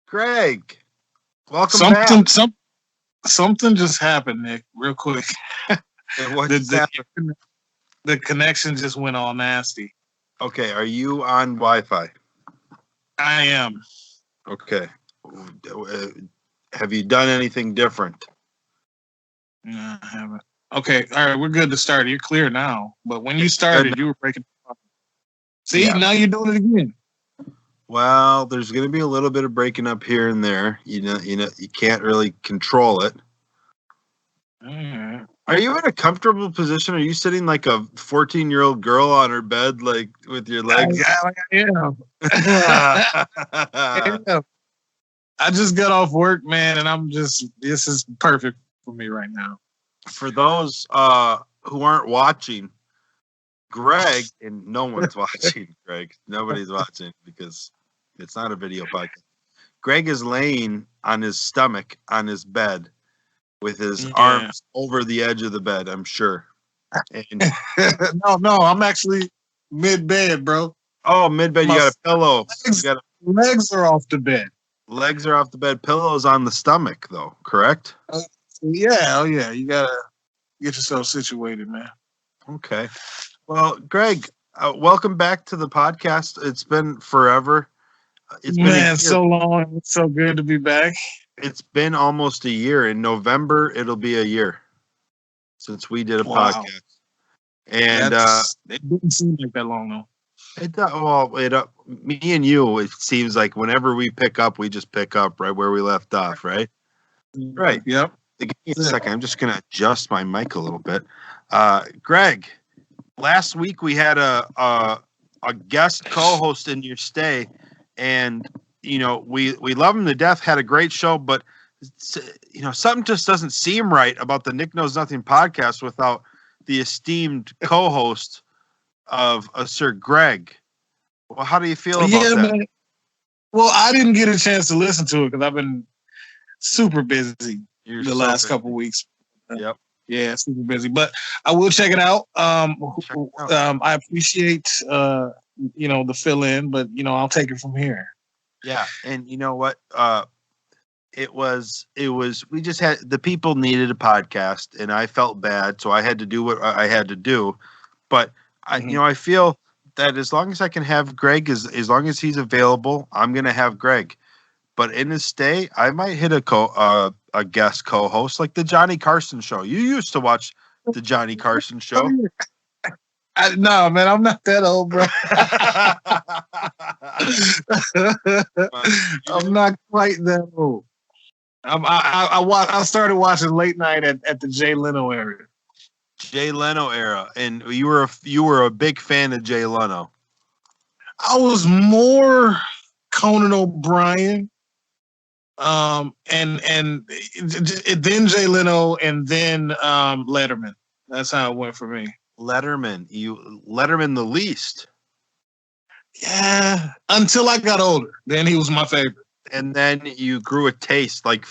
Greg, welcome back. Something just happened, Nick, real quick. And what the, just happened? the connection just went all nasty. Okay, are you on Wi-Fi? I am. Okay. Have you done anything different? No, I haven't. Okay, all right, we're good to start. You're clear now. But when you started, you were breaking. See, Yeah. now you're doing it again. Well, there's going to be a little bit of breaking up here and there. You can't really control it. Are you in a comfortable position? Are you sitting like a 14-year-old girl on her bed, like with your legs? I am. I just got off work, man, and this is perfect for me right now. For those who aren't watching, Greg, and no one's watching, Greg. Nobody's watching because it's not a video podcast. Greg is laying on his stomach on his bed with his arms over the edge of the bed, I'm sure. And no, I'm actually mid-bed, bro. Oh, mid-bed, you got a pillow. Legs are off the bed. Legs are off the bed. Pillow's on the stomach, though, correct? Yeah, you got to get yourself situated, man. Okay. Well, Greg, welcome back to the podcast. It's been forever. It's been so long. It's so good to be back. It's been almost a year. In November, it'll be a year since we did a podcast. And it didn't seem like that long, though. Me and you, it seems like whenever we pick up, we just pick up right where we left off, right? Right. Yep. Give me a second. I'm just going to adjust my mic a little bit. Greg, last week we had a guest co-host in your stay, and we love him to death. Had a great show, but something just doesn't seem right about the Nick Knows Nothing podcast without the esteemed co-host of Sir Greg. Well, how do you feel about that? Man. Well, I didn't get a chance to listen to it because I've been super busy the last couple of weeks. Yep. Yeah, super busy, but I will check it out. I appreciate the fill in, but I'll take it from here. Yeah, and you know what? It was we just had the people needed a podcast, and I felt bad, so I had to do what I had to do. But I feel that as long as I can have Greg, as long as he's available, I'm gonna have Greg. But in his stay, I might hit a guest co-host like the Johnny Carson show. You used to watch the Johnny Carson show. No, man, I'm not that old, bro. I'm not quite that old. I started watching late night at the Jay Leno era. Jay Leno era, and you were a big fan of Jay Leno. I was more Conan O'Brien, and then Jay Leno, and then Letterman. That's how it went for me. Letterman the least. Yeah, until I got older, then he was my favorite. And then you grew a taste like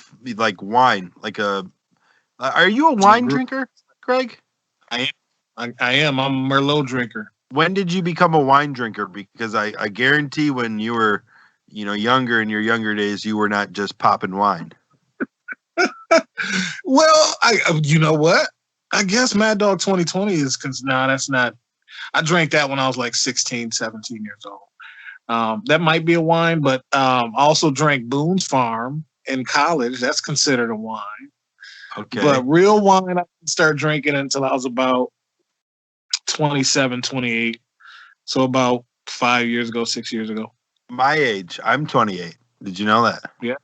wine, like a. Are you a wine drinker, Greg? I am. I'm a Merlot drinker. When did you become a wine drinker? Because I guarantee when you were, younger in your younger days, you were not just popping wine. Well, you know what? I guess Mad Dog 2020 is that's not. I drank that when I was like 16, 17 years old. That might be a wine, but I also drank Boone's Farm in college. That's considered a wine. Okay. But real wine, I didn't start drinking until I was about 27, 28. So about 5 years ago, 6 years ago. My age. I'm 28. Did you know that? Yeah.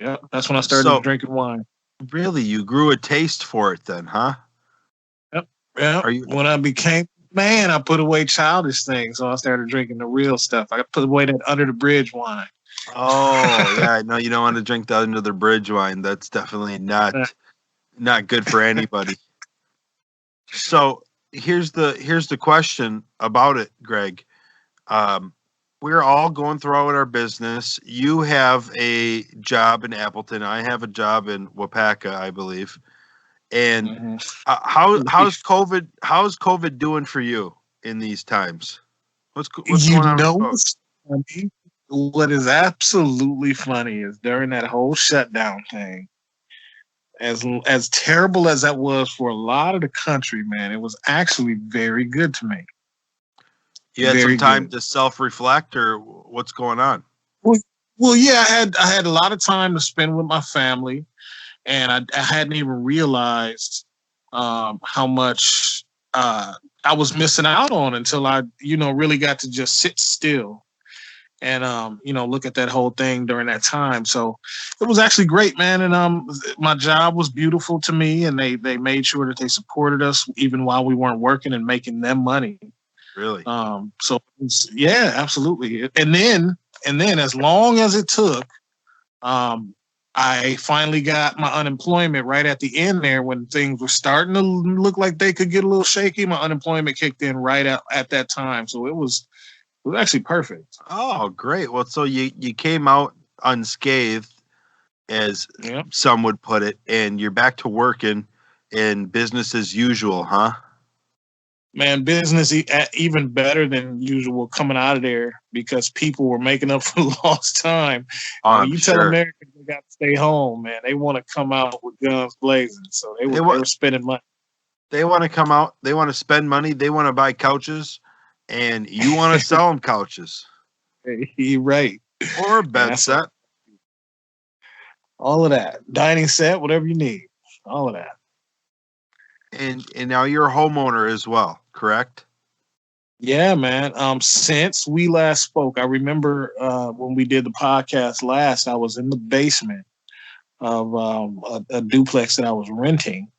Yeah. That's when I started drinking wine. Really? You grew a taste for it then, huh? Yep. Yeah. When I became man, I put away childish things. So I started drinking the real stuff. I put away that under the bridge wine. Oh, yeah. No, you don't want to drink the under the bridge wine. That's definitely not good for anybody. So here's the question about it, Greg. We're all going through our business. You have a job in Appleton. I have a job in Wapaka, I believe. And how's COVID doing for you in these times? What's going on? What's funny? what is absolutely funny is during that whole shutdown thing, as terrible as that was for a lot of the country, man, it was actually very good to me. You had some Very time good. to self-reflect, or what's going on? Well, well, yeah, I had a lot of time to spend with my family, and I hadn't even realized how much I was missing out on until I, really got to just sit still and look at that whole thing during that time. So it was actually great, man. And my job was beautiful to me, and they made sure that they supported us even while we weren't working and making them money. Really? So yeah, absolutely. And then as long as it took, um, I finally got my unemployment right at the end there when things were starting to look like they could get a little shaky. My unemployment kicked in right at that time, so it was actually perfect. Oh, great. Well, so you came out unscathed, as Yeah, some would put it, and you're back to working in business as usual, huh? man, business even better than usual coming out of there because people were making up for lost time. Oh, And when I'm you tell sure. Americans they got to stay home, man, they want to come out with guns blazing. So they They were they want were spending money. they want to come out. They want to spend money. They want to buy couches, and you want to sell them couches You're right, or a and bed that's set. all of that dining set, whatever you need, all of that. And now you're a homeowner as well, correct? Yeah, man. Since we last spoke, I remember when we did the podcast last, I was in the basement of a duplex that I was renting,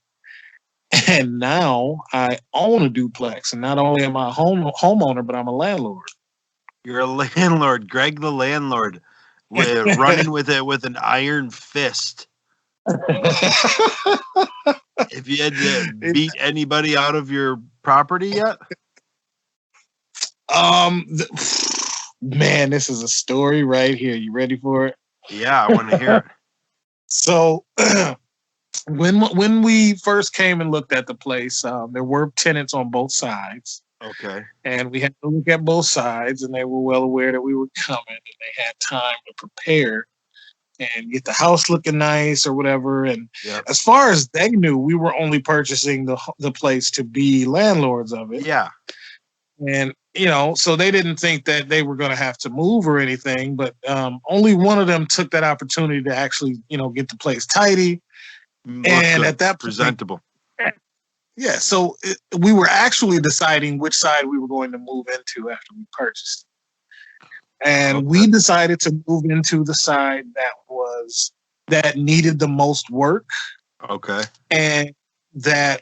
and now I own a duplex. And not only am I a homeowner, but I'm a landlord. You're a landlord, Greg the landlord, running with it with an iron fist. Have you had to beat anybody out of your property yet? um, Man, this is a story right here. You ready for it? Yeah, I want to hear it. So when we first came and looked at the place, there were tenants on both sides, Okay. and we had to look at both sides, and they were well aware that we were coming, and they had time to prepare and get the house looking nice or whatever. And Yep. as far as they knew, we were only purchasing the place to be landlords of it, Yeah. and so they didn't think that they were going to have to move or anything. But only one of them took that opportunity to actually get the place tidy. Look And good. at that point, Presentable. yeah, so we were actually deciding which side we were going to move into after we purchased. And we Okay. decided to move into the side that needed the most work, Okay. and that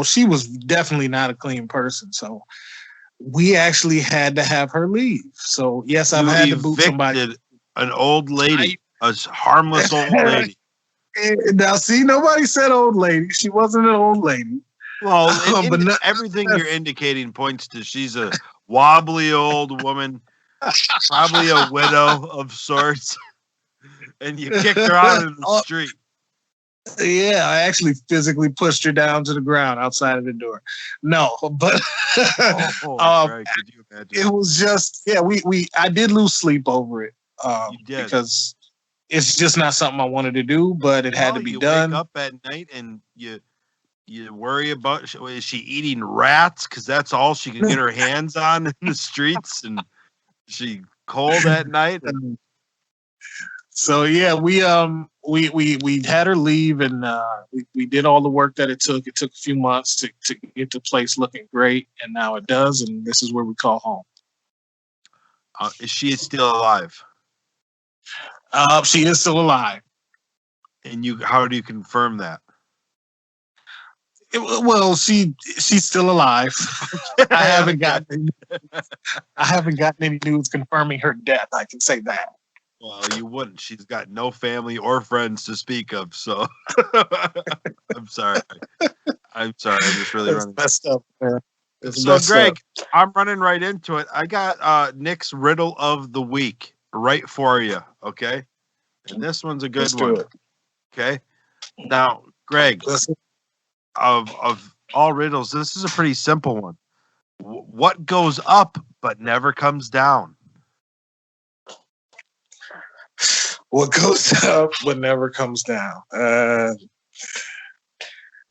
she was definitely not a clean person. So we actually had to have her leave. So yes, I've You had to boot somebody. evicted an old lady, a harmless old lady. Now, see, nobody said old lady. She wasn't an old lady. Well, But not, everything you're indicating points to she's a wobbly old woman, probably a widow of sorts, and you kicked her out in the street. Yeah, I actually physically pushed her down to the ground outside of the door. No, but Greg, could you imagine? it was just I did lose sleep over it You did. because it's just not something I wanted to do, but it had to be you done. wake up at night and you worry about, is she eating rats? Because that's all she can get her hands on in the streets, and she cold at night. So yeah, we had her leave, and we did all the work that it took. It took a few months to get the place looking great, and now it does. And this is where we call home. Is she still alive? She is still alive. And how do you confirm that? Well, she's still alive. I haven't gotten any news confirming her death. I can say that. Well, you wouldn't. She's got no family or friends to speak of, so I'm sorry. I'm just really running. Messed up, man. So, Greg, I'm running right into it. I got Nick's riddle of the week right for you, okay? And this one's a good one. Okay? Now, Greg, of all riddles, this is a pretty simple one. What goes up but never comes down? What goes up but never comes down. I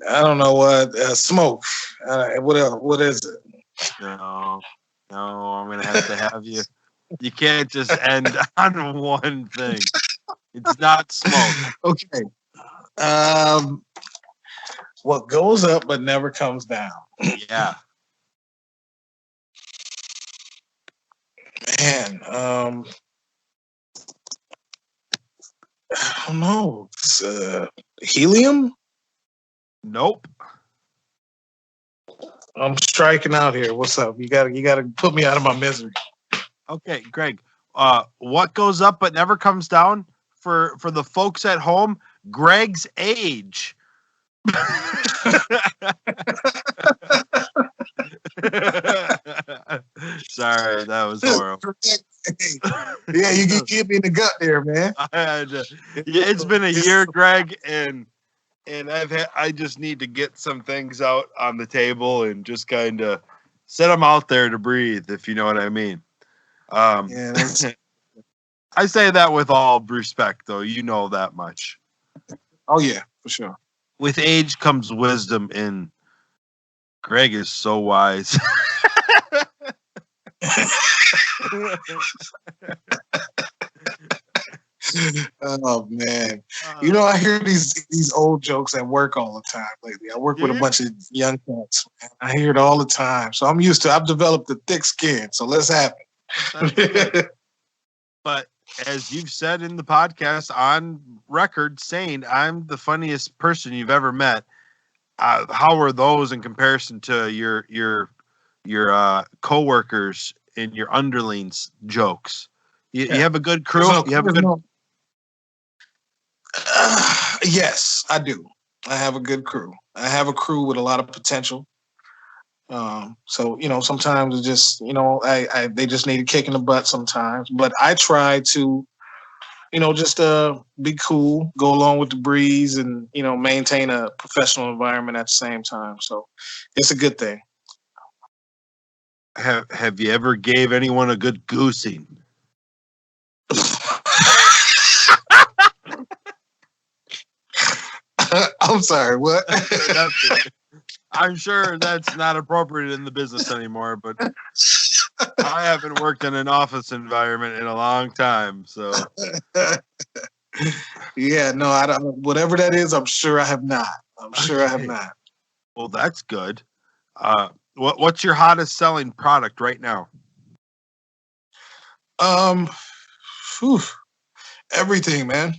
don't know what smoke. What else? What is it? No, I'm gonna have to have you. You can't just end on one thing. It's not smoke. Okay. What goes up but never comes down. Yeah. Man, I don't know. It's, helium? Nope. I'm striking out here. What's up? You gotta put me out of my misery. Okay, Greg. What goes up but never comes down for the folks at home? Greg's age. Sorry, that was horrible. Yeah, you get me in the gut there, man. It's been a year, Greg, and I just need to get some things out on the table and just kind of set them out there to breathe, if you know what I mean. Yeah, I say that with all respect, though. You know that much. Oh yeah, for sure. With age comes wisdom, and Greg is so wise. Oh man, you know I hear these old jokes at work all the time lately. I work with a bunch of young cats. Man. I hear it all the time, so I'm used to. I've developed a thick skin, so let's have it. But as you've said in the podcast on record, saying I'm the funniest person you've ever met. How are those in comparison to your coworkers and your underlings jokes? You have a good crew. You have a good. Yes, I do. I have a good crew. I have a crew with a lot of potential. So sometimes it's just they just need a kick in the butt sometimes. But I try to just be cool, go along with the breeze, and maintain a professional environment at the same time. So it's a good thing. Have you ever gave anyone a good goosing? I'm sorry, what? I'm sure that's not appropriate in the business anymore, but I haven't worked in an office environment in a long time, so. Yeah, no, I don't. Whatever that is, I'm sure I have not. I have not. Well, that's good. What's your hottest selling product right now? Everything, man.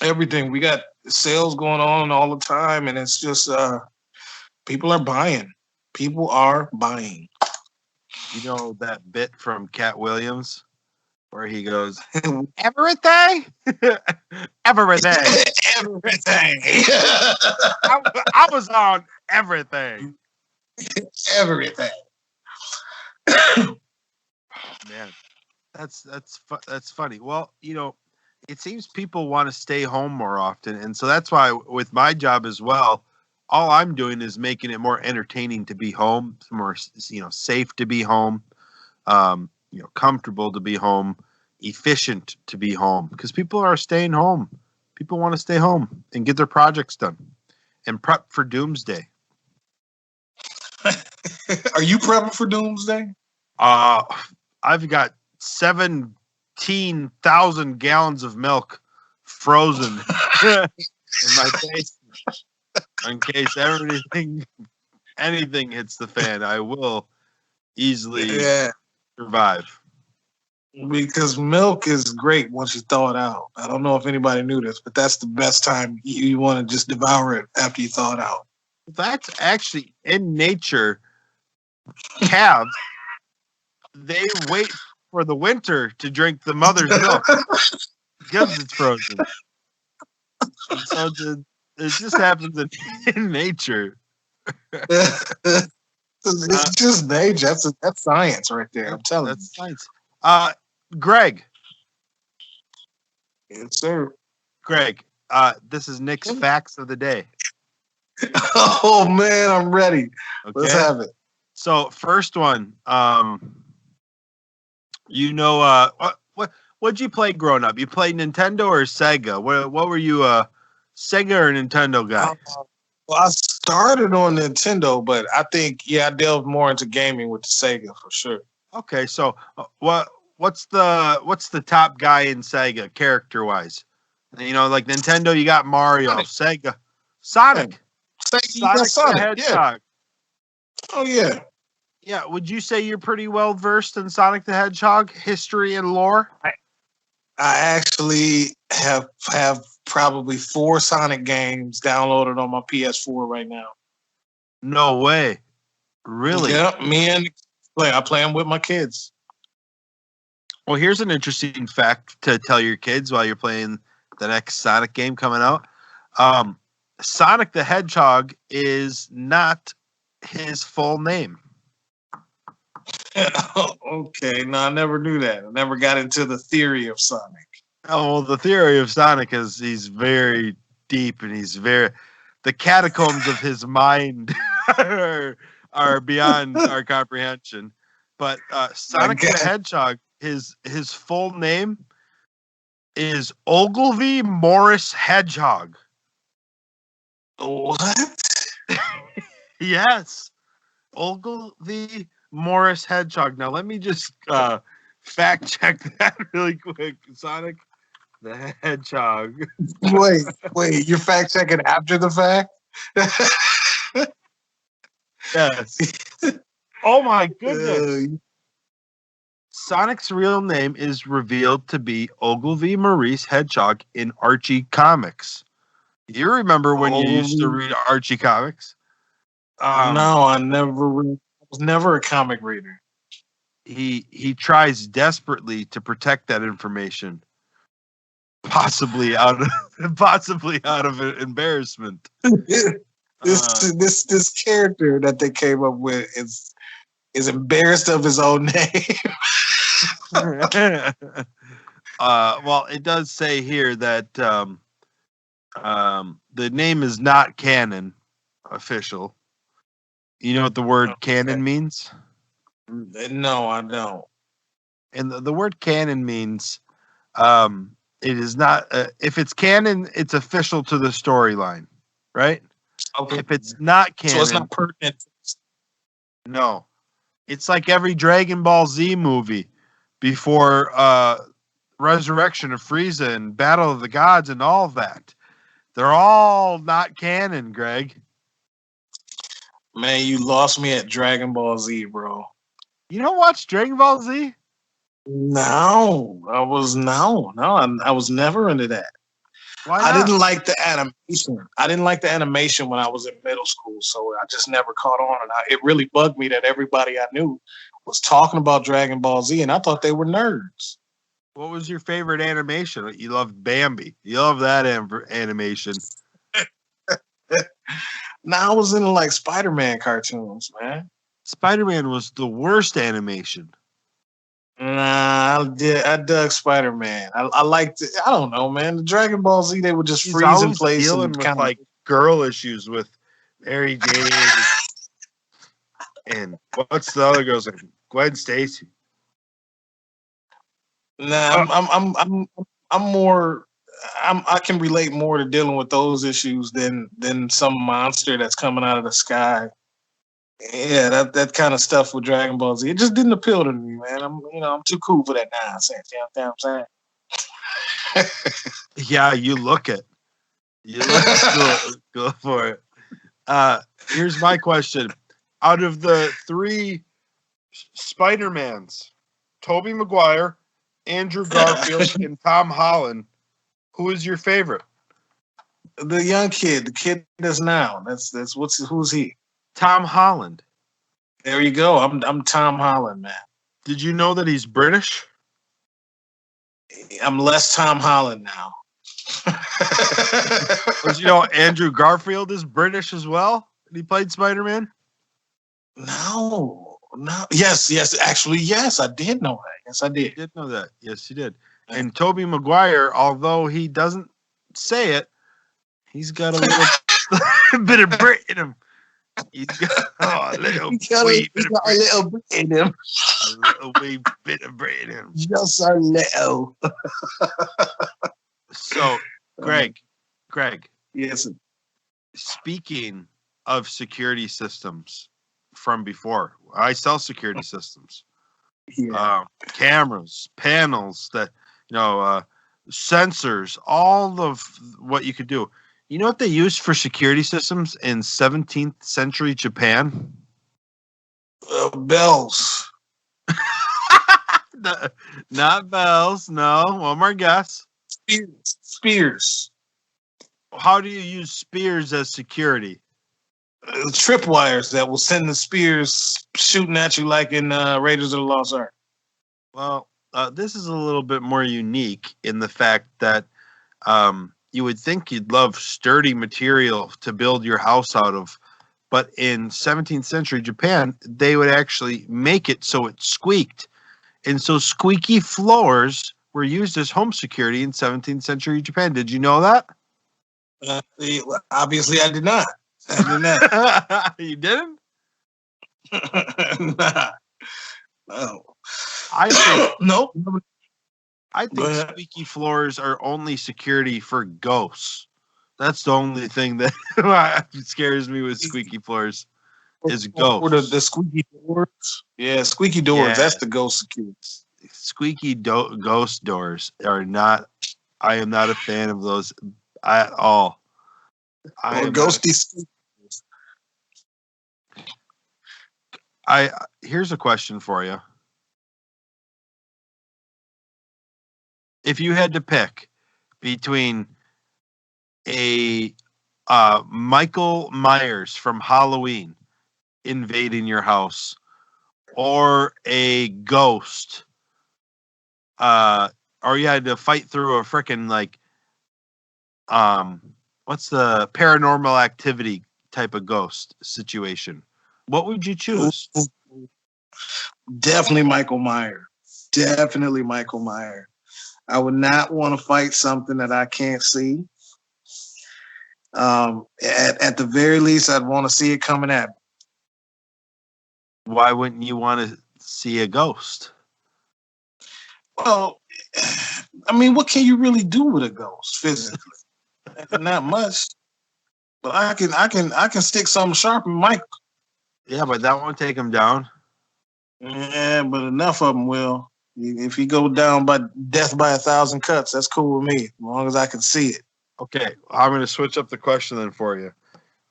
Everything. We got sales going on all the time, and it's just people are buying. People are buying. You know that bit from Cat Williams where he goes, everything? Everything. Everything. I was on everything. Everything. Man, that's funny. Well, it seems people want to stay home more often, and so that's why with my job as well, all I'm doing is making it more entertaining to be home, more safe to be home, comfortable to be home, efficient to be home, because people are staying home. People want to stay home and get their projects done and prep for doomsday. Are you prepping for doomsday? I've got 17,000 gallons of milk frozen in my basement. In case anything hits the fan, I will easily survive. Because milk is great once you thaw it out. I don't know if anybody knew this, but that's the best time you want to just devour it after you thaw it out. That's actually in nature. Calves, they wait for the winter to drink the mother's milk because it's frozen. So it just happens in nature. It's just nature. That's science right there. I'm telling you. That's science. Greg. Yes, sir. Greg, this is Nick's facts of the day. Oh man, I'm ready. Okay. Let's have it. So first one, what'd you play growing up? You played Nintendo or Sega? What were you, Sega or Nintendo guy? Well, I started on Nintendo, but I think I delved more into gaming with the Sega for sure. Okay, so what's the top guy in Sega character wise? You know, like Nintendo, you got Mario. Sega, Sonic. Sega, you got Sonic the Sonic. Yeah. Hedgehog. Oh yeah. Yeah, would you say you're pretty well versed in Sonic the Hedgehog history and lore? I actually have probably 4 Sonic games downloaded on my PS4 right now. No way. Really? Yep, I play them with my kids. Well, here's an interesting fact to tell your kids while you're playing the next Sonic game coming out. Sonic the Hedgehog is not his full name. Okay, no, I never knew that. I never got into the theory of Sonic. Oh, well, the theory of Sonic is he's very deep and the catacombs of his mind are beyond our comprehension. But Sonic the Hedgehog, his full name is Ogilvy Morris Hedgehog. What? Yes, Ogilvy Morris Hedgehog. Now let me just fact check that really quick. Sonic the Hedgehog. Wait, you're fact checking after the fact? Yes. Oh my goodness. Sonic's real name is revealed to be Ogilvy Maurice Hedgehog in Archie Comics. You remember when you used to read Archie Comics? No, I was never a comic reader. He tries desperately to protect that information, possibly out of embarrassment. This character that they came up with is embarrassed of his own name. Well, it does say here that the name is not canon official. You know what the word canon means? No, I don't. And the word canon means it is not if it's canon, it's official to the storyline, right? Okay. If it's not canon, so it's not pertinent. No, it's like every Dragon Ball Z movie before Resurrection of Frieza and Battle of the Gods and all of that. They're all not canon, Greg. Man, you lost me at Dragon Ball Z, bro. You don't watch Dragon Ball Z? No, I was never into that. Why not? I didn't like the animation. I didn't like the animation when I was in middle school, so I just never caught on. And it really bugged me that everybody I knew was talking about Dragon Ball Z, and I thought they were nerds. What was your favorite animation? You loved Bambi. You love that animation. Now I was into like Spider-Man cartoons, man. Spider-Man was the worst animation. Nah, I dug Spider-Man. I liked it. I don't know, man. The Dragon Ball Z, they would just freeze in place dealing with like girl issues with Mary Jane and what's the other girl's like Gwen Stacy. Nah, I'm more. I can relate more to dealing with those issues than some monster that's coming out of the sky. Yeah, that kind of stuff with Dragon Ball Z. It just didn't appeal to me, man. I'm too cool for that nonsense. You know what I'm saying? Yeah, you look it. You look go for it. Here's my question. Out of the 3 Spider-Mans, Tobey Maguire, Andrew Garfield, and Tom Holland, who is your favorite? The young kid, the kid that's now. Who's he? Tom Holland. There you go. I'm Tom Holland, man. Did you know that he's British? I'm less Tom Holland now. You know, Andrew Garfield is British as well. And he played Spider-Man. No. Yes. Actually, yes, I did know that. Yes, I did. You did know that. Yes, you did. And Tobey Maguire, although he doesn't say it, he's got a little bit of Brit in him. He's got a little bit in him. a little wee bit of brain in him. Just a little. So, Greg, Yes. speaking of security systems from before, I sell security systems, Yeah. cameras, panels that, sensors, all of what you could do. You know what they used for security systems in 17th century Japan? Bells. Not bells. No. One more guess. Spears. How do you use spears as security? Tripwires that will send the spears shooting at you like in Raiders of the Lost Ark. Well, this is a little bit more unique in the fact that you would think you'd love sturdy material to build your house out of, but in 17th century Japan, they would actually make it so it squeaked. And so squeaky floors were used as home security in 17th century Japan. Did you know that? Obviously, I did not. You didn't? Nah. No. I think Nope. squeaky floors are only security for ghosts. That's the only thing that scares me with squeaky floors is ghosts. Or the squeaky doors. Yeah, squeaky doors. Yeah. That's the ghost security. Squeaky ghost doors are not. I am not a fan of those at all. Or ghosty. Here's a question for you. If you had to pick between a Michael Myers from Halloween invading your house or a ghost, or you had to fight through a freaking what's the Paranormal Activity type of ghost situation, what would you choose? Definitely Michael Myers. Definitely Michael Myers. I would not want to fight something that I can't see. At the very least, I'd want to see it coming at me. Why wouldn't you want to see a ghost? Well, I mean, what can you really do with a ghost physically? Not much. But I can stick something sharp in Michael. Yeah, but that won't take him down. Yeah, but enough of them will. If he go down by death by 1,000 cuts, that's cool with me, as long as I can see it. Okay, I'm going to switch up the question then for you.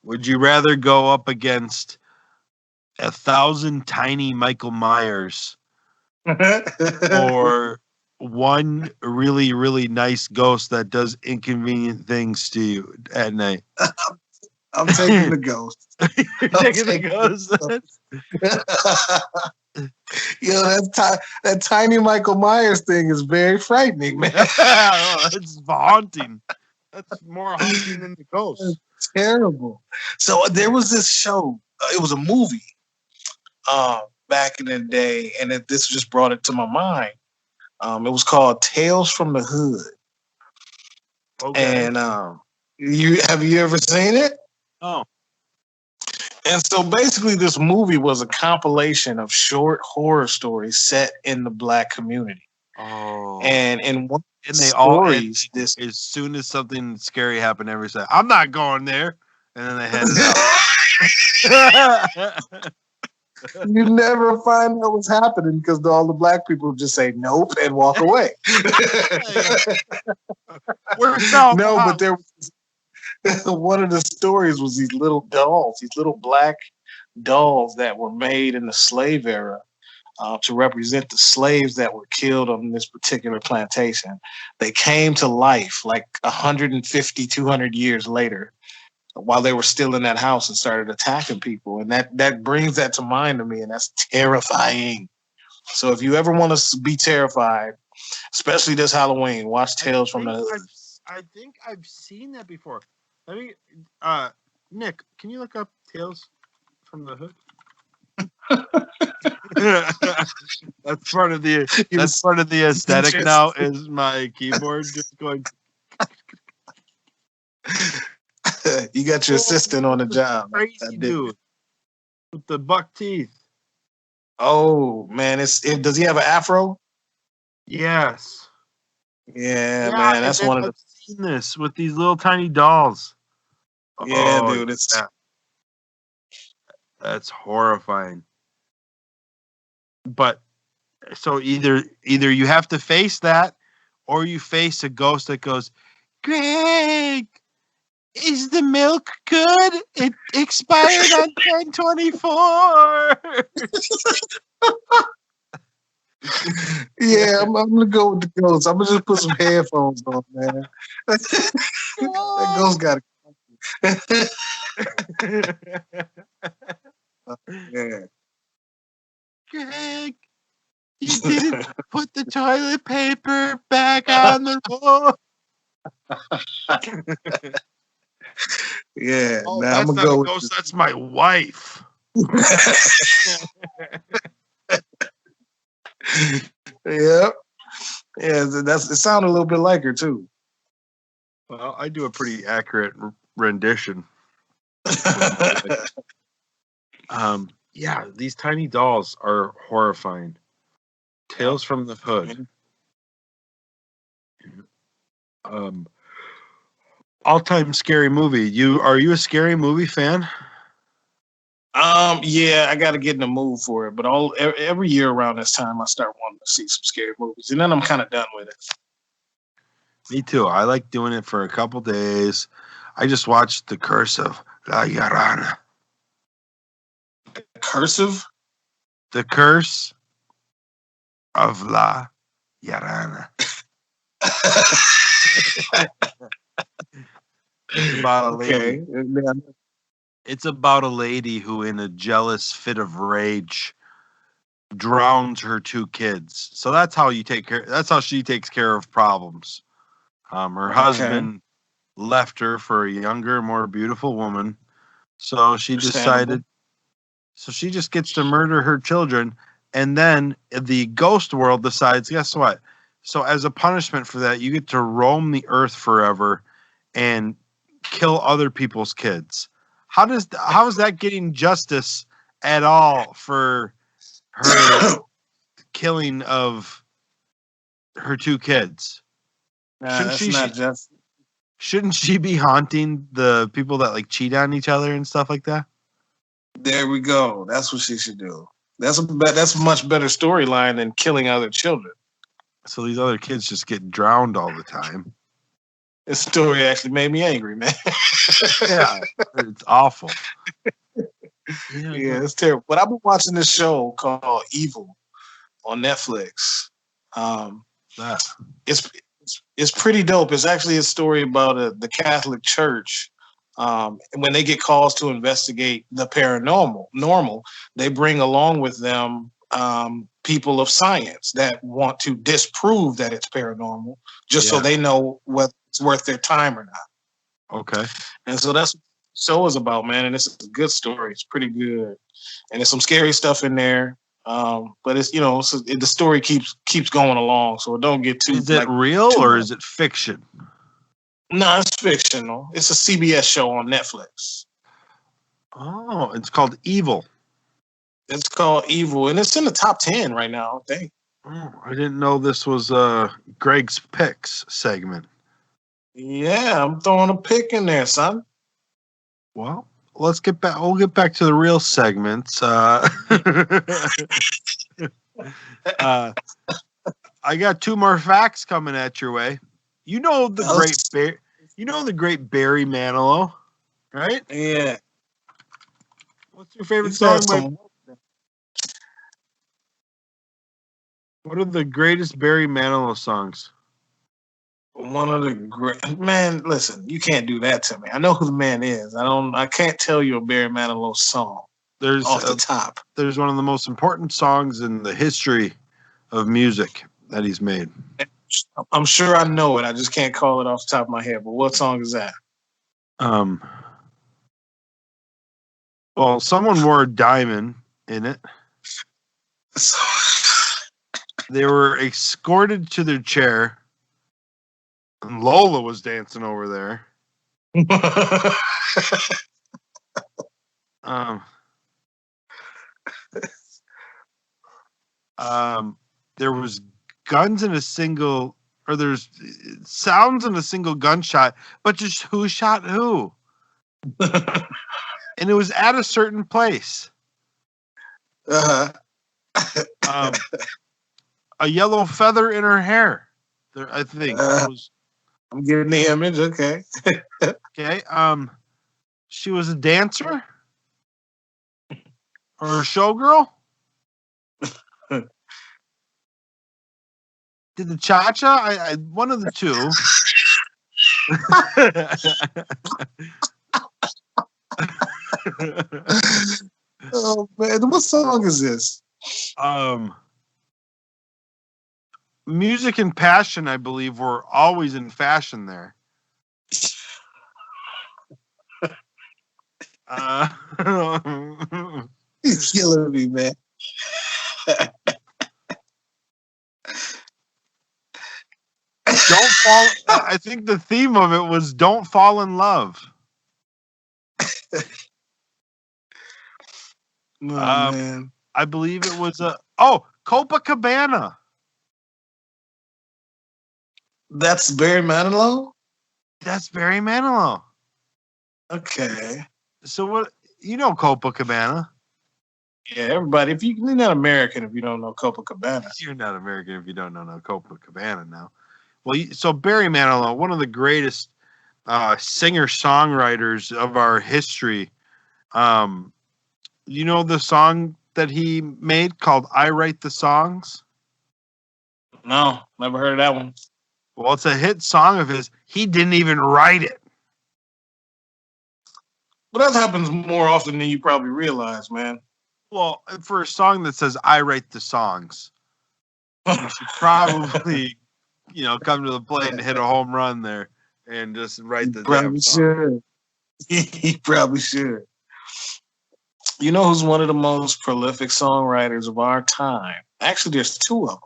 Would you rather go up against 1,000 tiny Michael Myers or one really, really nice ghost that does inconvenient things to you at night? I'm taking the ghost. You're taking the ghost? Yo, that tiny Michael Myers thing is very frightening, man. It's haunting. That's more haunting than the ghost. That's terrible. So there was this show. It was a movie back in the day, and this just brought it to my mind. It was called Tales from the Hood. Okay. And have you ever seen it? Oh. And so basically this movie was a compilation of short horror stories set in the Black community. Oh. And in one and they stories, all as soon as something scary happened, everybody said, "I'm not going there," and then they headed out. You never find out what's happening because all the Black people just say nope and walk away. No, but there was one of the stories was these little dolls, these little black dolls that were made in the slave era to represent the slaves that were killed on this particular plantation. They came to life like 150, 200 years later while they were still in that house and started attacking people. And that brings that to mind to me, and that's terrifying. So if you ever want to be terrified, especially this Halloween, watch Tales from the Hood. I think I've seen that before. Let me, Nick, can you look up Tales from the Hood? That's part of the aesthetic now. Is my keyboard just going? You got your assistant on the job. Crazy dude with the buck teeth. Oh man, does he have an afro? Yes. Yeah, Yeah, man, and that's then one of I've the seen this with these little tiny dolls. yeah, Oh, dude. It's yeah, that's horrifying. But so either you have to face that, or you face a ghost that goes, Greg, is the milk good? It expired on 10/24. yeah. I'm gonna go with the ghost. I'm gonna just put some headphones on, man. That ghost got it. Yeah. Greg, you didn't put the toilet paper back on the roll. Yeah. Oh, Now I'm that's gonna not a go with ghost. That's my wife. yeah. Yeah. It sounded a little bit like her too. Well, I do a pretty accurate rendition. Yeah, these tiny dolls are horrifying. Tales from the Hood. All-time scary movie. Are you a scary movie fan? Yeah, I got to get in the mood for it. But every year around this time, I start wanting to see some scary movies, and then I'm kind of done with it. Me too. I like doing it for a couple days. I just watched The Curse of La Llorona. Cursive? The Curse of La Llorona. It's about a lady. Okay. It's about a lady who, in a jealous fit of rage, drowns her two kids. So that's how you take care. That's how she takes care of problems. Her husband left her for a younger, more beautiful woman. So she decided. So she just gets to murder her children, and then the ghost world decides. Guess what? So as a punishment for that, you get to roam the earth forever and kill other people's kids. How is that getting justice at all for her killing of her two kids? Nah, that's not just. Shouldn't she be haunting the people that like cheat on each other and stuff like that? There we go. That's what she should do. That's a much better storyline than killing other children. So these other kids just get drowned all the time. This story actually made me angry, man. Yeah, it's awful. Yeah, it's terrible. But I've been watching this show called Evil on Netflix. That. It's pretty dope. It's actually a story about the Catholic Church. When they get calls to investigate the paranormal, they bring along with them people of science that want to disprove that it's paranormal, just so they know whether it's worth their time or not. Okay. And so that's what the show is about, man. And it's a good story. It's pretty good, and there's some scary stuff in there. But it's the story keeps going along, so it don't get too. Is it real or is it fiction? No, it's fictional. It's a CBS show on Netflix. Oh, it's called Evil. It's called Evil, and it's in the top 10 right now, I think. Oh, I didn't know this was Greg's Picks segment. Yeah, I'm throwing a pick in there, son. Well, let's get back. We'll get back to the real segments. I got two more facts coming at your way. You know the great Barry Manilow, right? Yeah. What's your favorite song? What are the greatest Barry Manilow songs? One of the great man. Listen, you can't do that to me. I know who the man is. I can't tell you a Barry Manilow song. There's off the top. There's one of the most important songs in the history of music that he's made. I'm sure I know it. I just can't call it off the top of my head. But what song is that? Well, someone wore a diamond in it. They were escorted to their chair, and Lola was dancing over there. There was guns in a single, or there's sounds in a single gunshot, but just who shot who? And it was at a certain place. Uh-huh. A yellow feather in her hair. There, I think that was I'm getting the image. Okay. okay. She was a dancer or a showgirl. Did the cha-cha? I one of the two. Oh man, what song is this? Music and passion, I believe, were always in fashion there. He's killing me, man. Don't fall. I think the theme of it was "Don't fall in love." Man, I believe it was Copacabana. that's Barry Manilow. That's Barry Manilow. Okay. So what? You know Copacabana. Yeah, everybody. If you're not American, if you don't know Copacabana, You're not American if you don't know Copacabana now. Well, so Barry Manilow, one of the greatest singer-songwriters of our history. You know the song that he made called "I Write the Songs"? no, never heard of that one. Well, it's a hit song of his. He didn't even write it. But that happens more often than you probably realize, man. Well, for a song that says "I write the songs," you should probably, come to the plate and hit a home run there and just write the damn Probably song. should. He probably should. You know who's one of the most prolific songwriters of our time? Actually, there's two of them.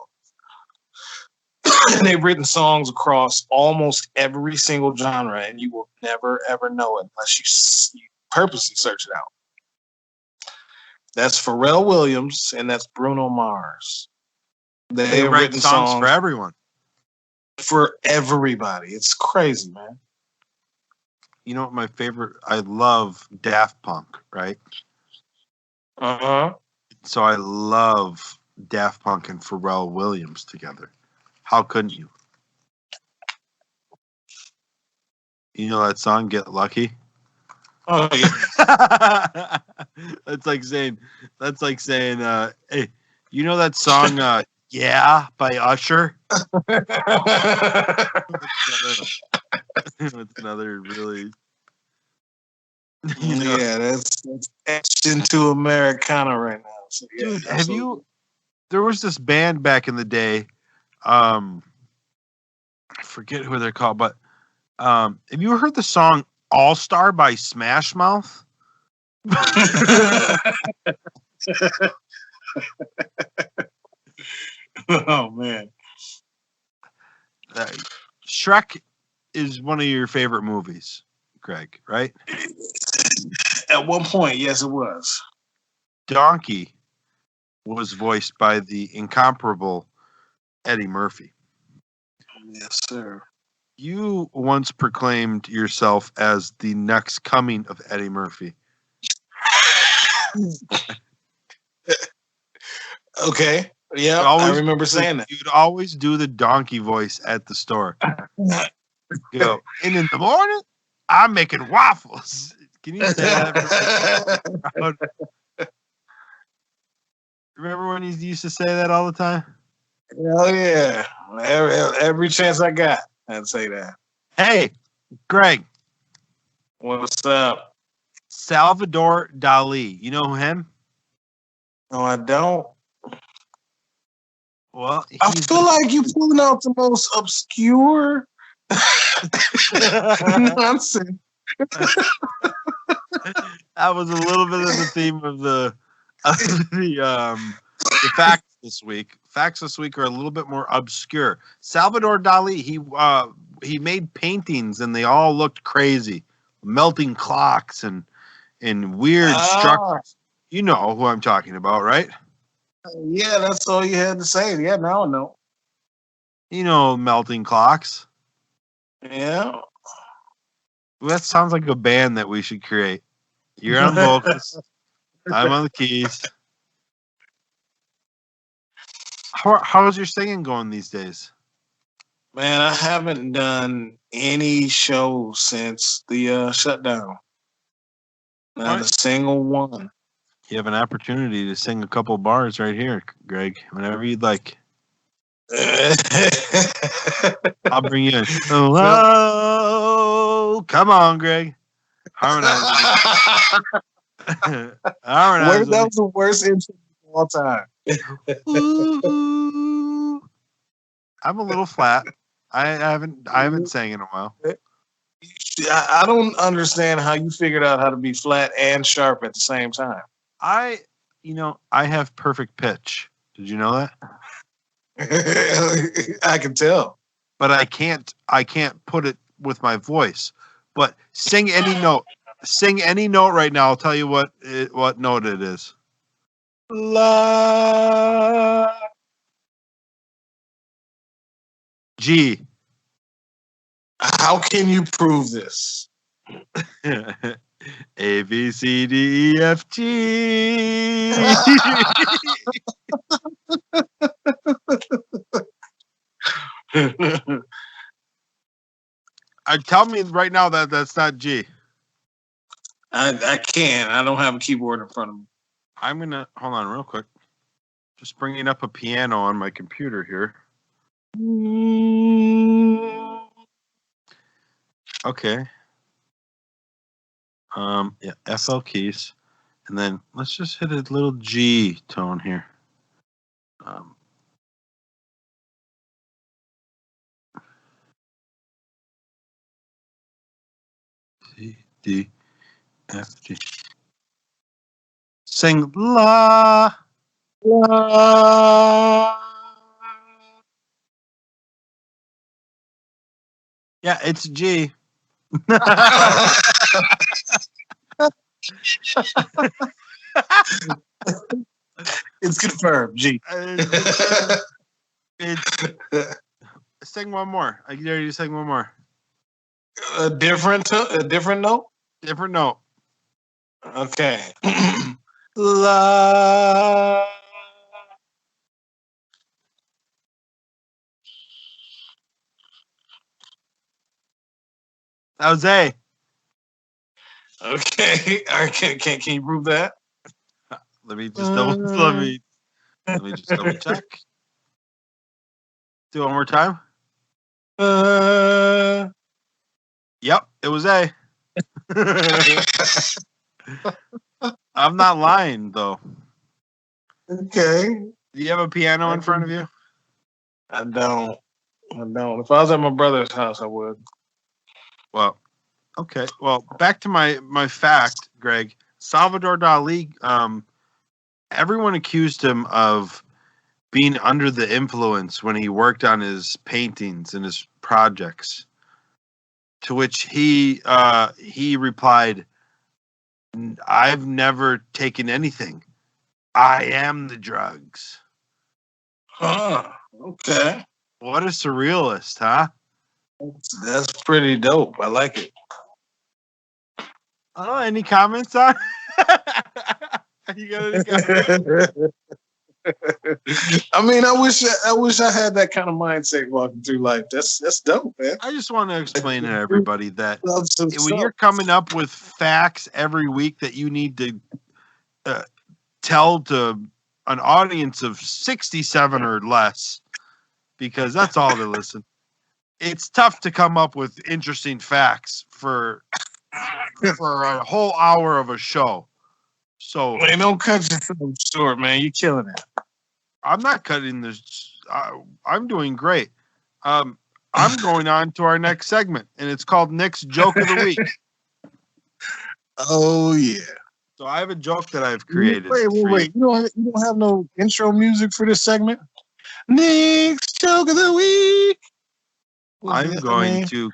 And they've written songs across almost every single genre, and you will never, ever know it unless you purposely search it out. That's Pharrell Williams, and that's Bruno Mars. They have write written songs for everyone. For everybody. It's crazy, man. You know what my favorite? I love Daft Punk, right? Uh-huh. So I love Daft Punk and Pharrell Williams together. How couldn't you? You know that song, Get Lucky? Oh, yeah. That's like saying, hey, you know that song, Yeah, by Usher? It's another really... Yeah, that's etched into Americana right now. So, yeah, dude, there was this band back in the day, I forget who they're called, but have you heard the song All Star by Smash Mouth? Oh man, Shrek is one of your favorite movies, Greg, right? At one point, yes, it was. Donkey was voiced by the incomparable Eddie Murphy. Yes, sir. You once proclaimed yourself as the next coming of Eddie Murphy. Okay. Yeah, I remember saying that. You'd always do the donkey voice at the store. You go, and in the morning, I'm making waffles. Can you say that? Remember when he used to say that all the time? Oh yeah. Every chance I got, I'd say that. Hey, Greg. What's up? Salvador Dali. You know him? No, I don't. Well, I feel like you're pulling out the most obscure nonsense. That was a little bit of the theme of the facts this week. Facts this week are a little bit more obscure. Salvador Dali, he made paintings and they all looked crazy, melting clocks and weird structures. You know who I'm talking about, right? Yeah, that's all you had to say. Yeah, now I know. You know, melting clocks. Yeah. That sounds like a band that we should create. You're on vocals. I'm on the keys. How's your singing going these days? Man, I haven't done any shows since the shutdown. Not a single one. You have an opportunity to sing a couple bars right here, Greg. Whenever you'd like. I'll bring you in. Oh, come on, Greg. Harmonize. Harmonize. That was the worst intro of all time. Ooh. I'm a little flat. I haven't sang in a while. I don't understand how you figured out how to be flat and sharp at the same time. I have perfect pitch. Did you know that? I can tell. But I can't put it with my voice. But sing any note. Sing any note right now. I'll tell you what note it is. La. G. How can you prove this? A B C D E F G. Tell me right now that that's not G. I can't. I don't have a keyboard in front of me. I'm gonna hold on real quick. Just bringing up a piano on my computer here. Okay. Yeah, FL keys, and then let's just hit a little G tone here. C D F G. Sing la. La. Yeah, it's G. It's confirmed, G. Sing one more. I dare you to sing one more. A different note? Different note. Okay. La. That was A. Okay. All right, can you prove that? Let me just double check. Do it one more time. Yep, it was A. I'm not lying though. Okay. Do you have a piano in front of you? I don't. If I was at my brother's house, I would. Well, okay. Well, back to my fact, Greg. Salvador Dali. Everyone accused him of being under the influence when he worked on his paintings and his projects. To which he replied, "I've never taken anything. I am the drugs." Huh. Okay. What a surrealist, huh? That's pretty dope. I like it. Oh, any comments on? You got any comments? I mean, I wish I had that kind of mindset walking through life. That's dope, man. I just want to explain to everybody that when Stuff. you're coming up with facts every week that you need to tell to an audience of 67 or less, because that's all they listen. It's tough to come up with interesting facts for a whole hour of a show. So Man, don't cut yourself short, man. You're killing it. I'm not cutting this. I'm doing great. I'm going on to our next segment, and it's called Nick's Joke of the Week. Oh yeah. So I have a joke that I've created. Wait. You don't have no intro music for this segment? Nick's Joke of the Week. I'm going to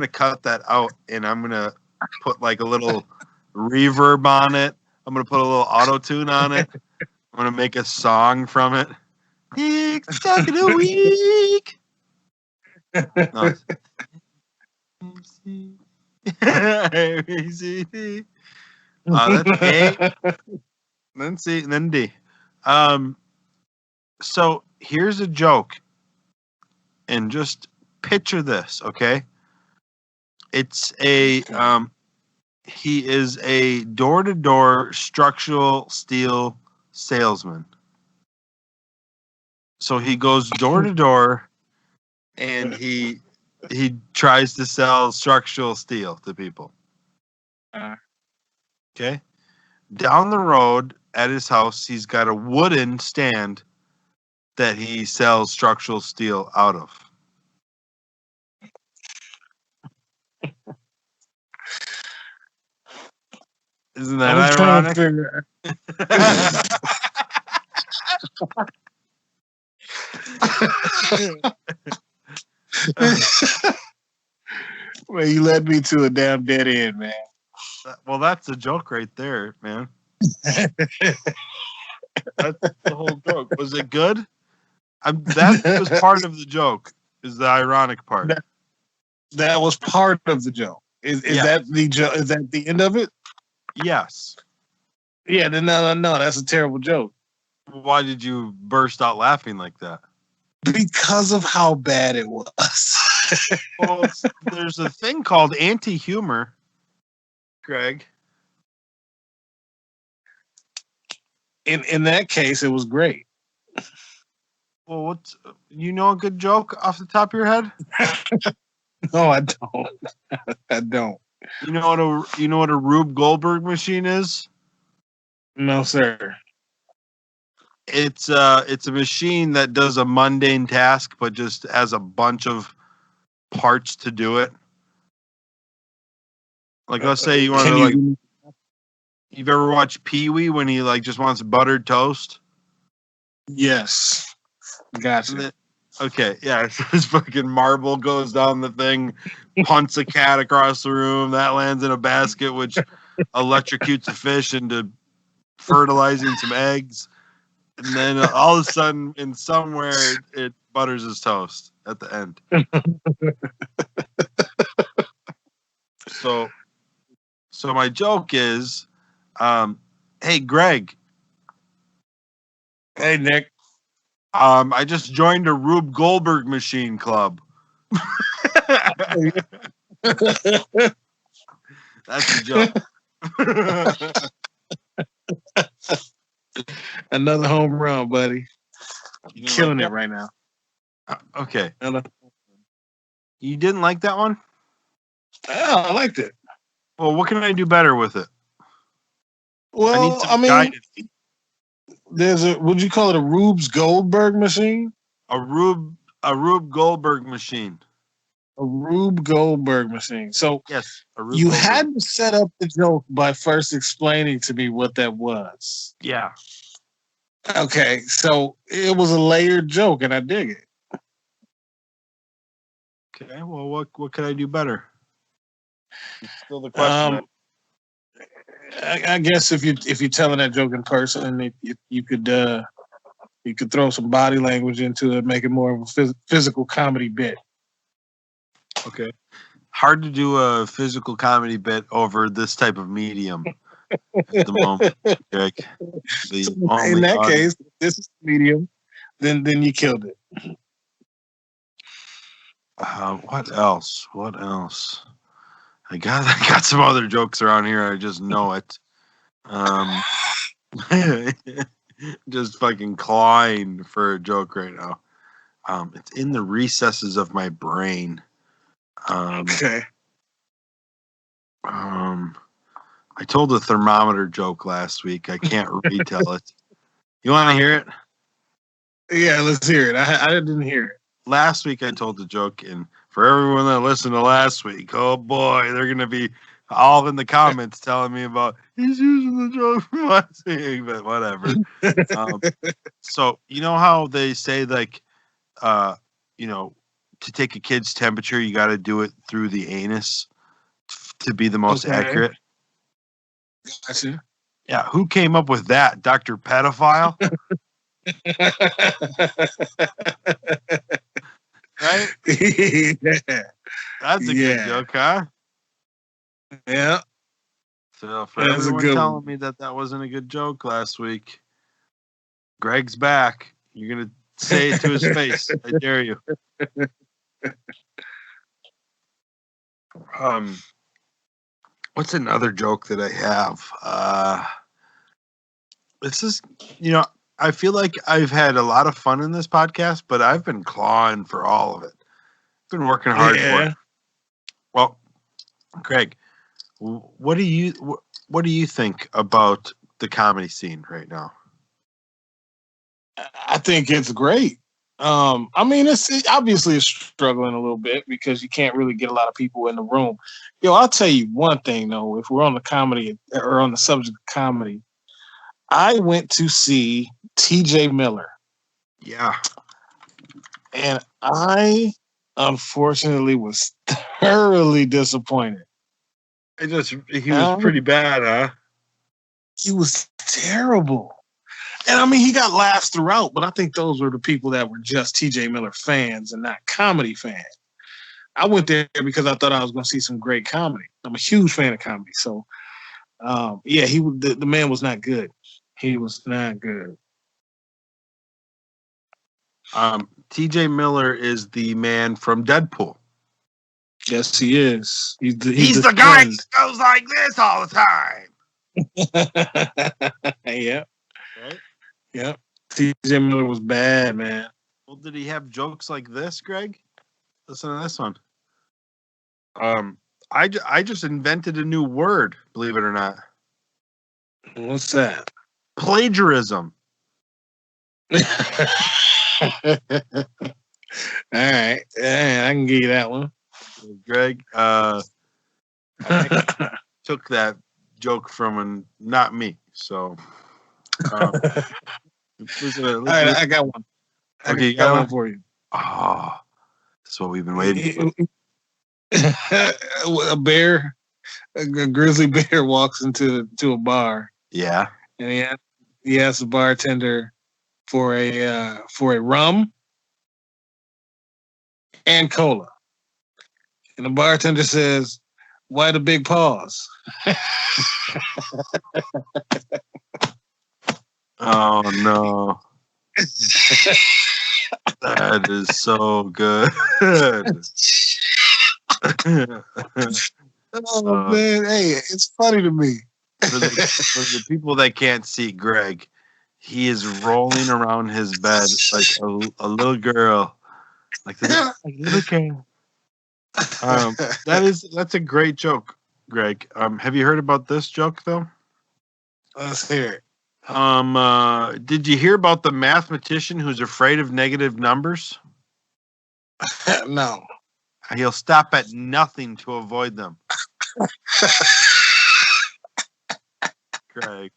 cut that out, and I'm gonna put like a little reverb on it. I'm gonna put a little auto tune on it. I'm I'm gonna make a song from it. TikTok of the week. No. ABCD. That's A, then C, and then D. So here's a joke, and just picture this, okay? It's a he is a door-to-door structural steel salesman. So he goes door to door, and he tries to sell structural steel to people. Okay. Down the road at his house, he's got a wooden stand that he sells structural steel out of. Isn't that I'm trying to ironic? figure. Well, you led me to a damn dead end, man. Well, that's a joke right there, man. That's the whole joke. Was it good? That was part of the joke. Is the ironic part? That was part of the joke. Is Yeah. that the joke? Is that the end of it? Yes. Yeah. Then no. That's a terrible joke Why did you burst out laughing like that? because of how bad it was. Well, there's a thing called anti-humor, Greg. In that case, it was great. Well, what's you know a good joke off the top of your head? No, I don't. I don't. You know what a Rube Goldberg machine is? No, sir. It's a machine that does a mundane task, but just has a bunch of parts to do it. Like let's say you want to like. You've ever watched Pee-wee when he like just wants buttered toast? Yes. Gotcha. Okay, yeah. So this fucking marble goes down the thing, punts a cat across the room. That lands in a basket, which electrocutes a fish into fertilizing some eggs. And then all of a sudden, in somewhere, it butters his toast at the end. So my joke is, hey, Greg. Hey, Nick. I just joined a Rube Goldberg machine club. That's a joke. Another home run, buddy. You Killing like it right now. Okay. You didn't like that one? Oh, I liked it. Well, what can I do better with it? Well, I mean, guidance. there's a. Would you call it a Rube's Goldberg machine? A Rube Goldberg machine. A Rube Goldberg machine. So yes, you had to set up the joke by first explaining to me what that was. Yeah. Okay, so it was a layered joke, and I dig it. Okay, well, what could I do better? It's still the question. I guess if you're telling that joke in person, you could throw some body language into it, make it more of a physical comedy bit. Okay. Hard to do a physical comedy bit over this type of medium at the moment, Greg. In that case, this is medium. Then you killed it. What else? I got some other jokes around here. I just know it. Just fucking clawing for a joke right now. It's in the recesses of my brain. Okay. I told a thermometer joke last week. I can't retell it. You want to hear it? Yeah, let's hear it. I didn't hear it. Last week I told the joke, and for everyone that listened to last week, oh boy, they're gonna be all in the comments telling me about he's using the joke from last week, but whatever. So you know how they say like, to take a kid's temperature, you got to do it through the anus to be the most accurate. Gotcha. Yeah, who came up with that? Dr. Pedophile? Right? Yeah. That's a good joke, huh? Yeah. So for That's a everyone good telling one. me that wasn't a good joke last week, Greg's back. You're going to say it to his face. I dare you. What's another joke that I have? This is, I feel like I've had a lot of fun in this podcast, but I've been clawing for all of it. Been working hard for it. Yeah. Well, Craig, what do you think about the comedy scene right now? I think it's great. I mean, it's obviously it's struggling a little bit because you can't really get a lot of people in the room. Yo, I'll tell you one thing though. If we're on the comedy or on the subject of comedy, I went to see T.J. Miller, Yeah, and I unfortunately was thoroughly disappointed. he was pretty bad, huh? He was terrible. And I mean, he got laughs throughout, but I think those were the people that were just TJ Miller fans and not comedy fans. I went there because I thought I was going to see some great comedy. I'm a huge fan of comedy. So, yeah, the man was not good. He was not good. TJ Miller is the man from Deadpool. Yes, he is. He's the guy who goes like this all the time. Yeah. Right? Yeah. TJ Miller was bad, man. Well, did he have jokes like this, Greg? Listen to this one. I just invented a new word, believe it or not. What's that? Plagiarism. All right. Yeah, I can give you that one. Greg, I took that joke from not me. So, All right, I got one. Okay, I got one for you. Oh, that's what we've been waiting for. A grizzly bear walks into a bar. Yeah. And he asks the bartender for a rum and cola. And the bartender says, "Why the big pause?" Oh no. That is so good. Oh man, hey, it's funny to me. For the people that can't see Greg, he is rolling around his bed like a little girl. Like a little girl. That's a great joke, Greg. Have you heard about this joke though? Let's hear it. Did you hear about the mathematician who's afraid of negative numbers? No. He'll stop at nothing to avoid them. Greg.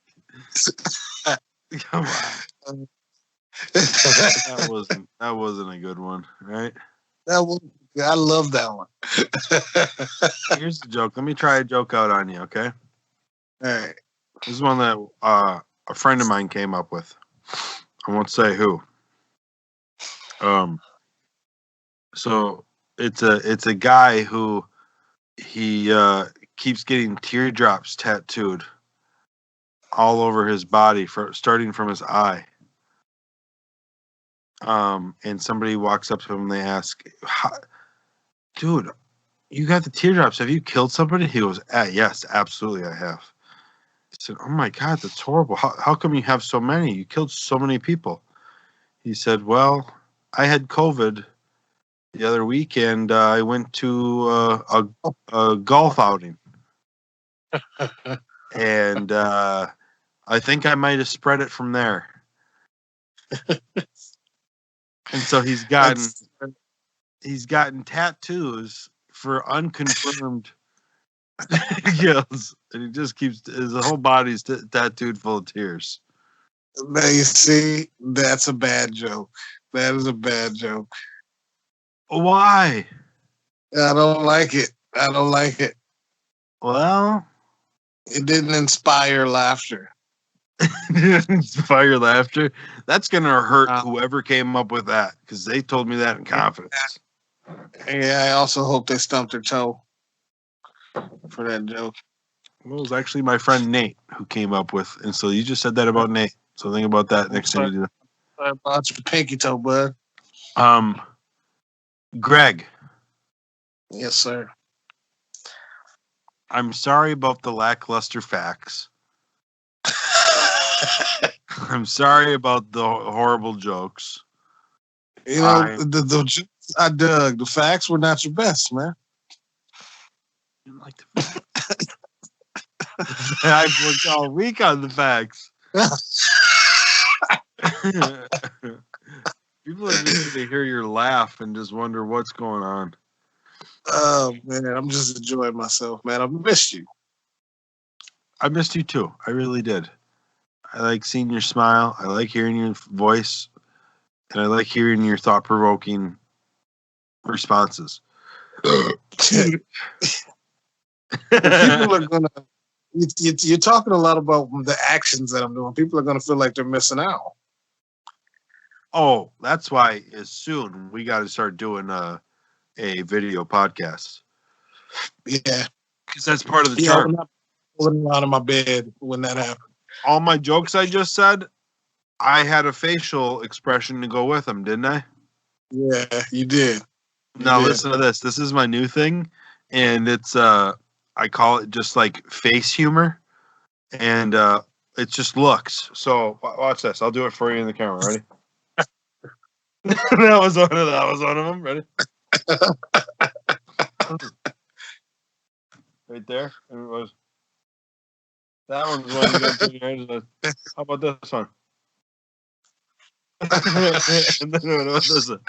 Come on. That wasn't a good one, right? I love that one. Here's the joke. Let me try a joke out on you, okay? All right. This is one that a friend of mine came up with. I won't say who. So it's a guy who he keeps getting teardrops tattooed all over his body, starting from his eye. And somebody walks up to him and they ask, "Dude, you got the teardrops. Have you killed somebody?" He goes, "Yes, absolutely, I have." He said, "Oh my God, that's horrible. How come you have so many? You killed so many people." He said, "Well, I had COVID the other week, and I went to a golf outing, and I think I might have spread it from there." And so he's gotten tattoos for unconfirmed kills, and he just keeps his whole body's tattooed full of tears. Now you see, that's a bad joke. That is a bad joke. Why? I don't like it. I don't like it. Well, It didn't inspire laughter. Fire laughter. That's gonna hurt Uh, whoever came up with that because they told me that in confidence. Yeah, I also hope they stumped their toe for that joke. Well, it was actually my friend Nate who came up with, and so you just said that about Nate. So think about that next time you do Sorry about your pinky toe, bud. that. Greg, Yes, sir. I'm sorry about the lackluster facts. I'm sorry about the horrible jokes. You know, the jokes I dug, the facts were not your best, man. I didn't like the facts. I've worked all week on the facts. People are just going to hear your laugh and just wonder what's going on. Oh man, I'm just enjoying myself, man. I missed you. I missed you too. I really did. I like seeing your smile. I like hearing your voice. And I like hearing your thought-provoking responses. People are gonna. You're talking a lot about the actions that I'm doing. People are gonna feel like they're missing out. Oh, that's why as soon we got to start doing a video podcast Yeah, because that's part of the yeah. I'm charm. not pulling around in my bed when that happened. All my jokes I just said, I had a facial expression to go with them, didn't I? Yeah, you did. Now did. listen to this. This is my new thing, and it's I call it just like face humor, and it just looks. So watch this. I'll do it for you in the camera. Ready? that was one of them. Ready? Right there. And it was. That one's one you got to put your hands on. How about this one? And then what about this one?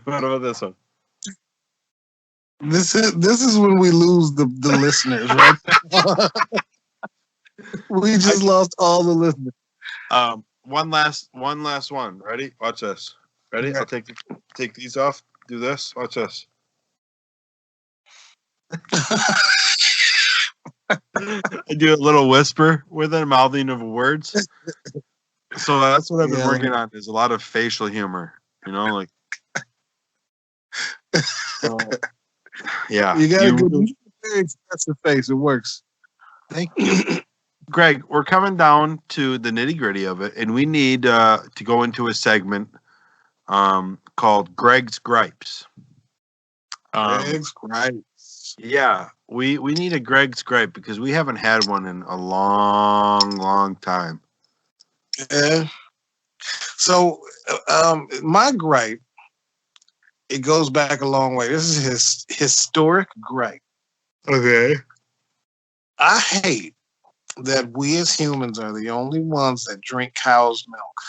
What about this one? This is when we lose the listeners, right? We just lost all the listeners. One last one. Ready? Watch this. Ready? Okay. I'll take these off. Do this. Watch this. I do a little whisper with it, mouthing of words. So that's what I've been working on is a lot of facial humor. You know, like yeah. You got a good very expressive face. It works. Thank you. Greg, we're coming down to the nitty-gritty of it, and we need to go into a segment called Greg's Gripes. Greg's Gripes. Yeah, we need a Greg's Gripe because we haven't had one in a long time. Yeah. So, my gripe, it goes back a long way. This is his historic gripe. Okay. I hate that we as humans are the only ones that drink cow's milk.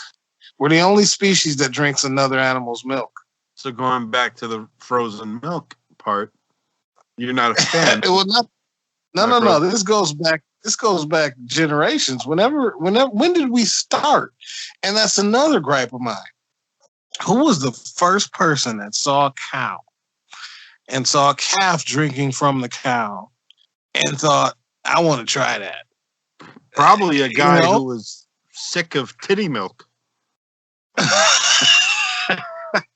We're the only species that drinks another animal's milk. So going back to the frozen milk part, you're not a fan. Well, no. This goes back generations. When did we start? And that's another gripe of mine. Who was the first person that saw a cow and saw a calf drinking from the cow and thought, I want to try that? Probably a guy who was sick of titty milk.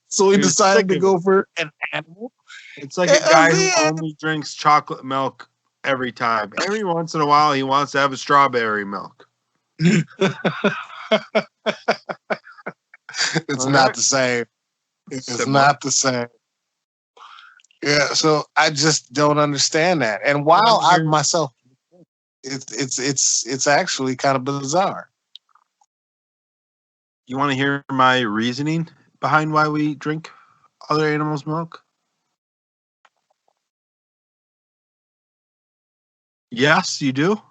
So he decided to go for an animal. It's like a guy who only drinks chocolate milk every time. Every once in a while, he wants to have a strawberry milk. It's not the same. It's not the same. Yeah, so I just don't understand that. And while I myself, it's actually kind of bizarre. You want to hear my reasoning behind why we drink other animals' milk? Yes, you do.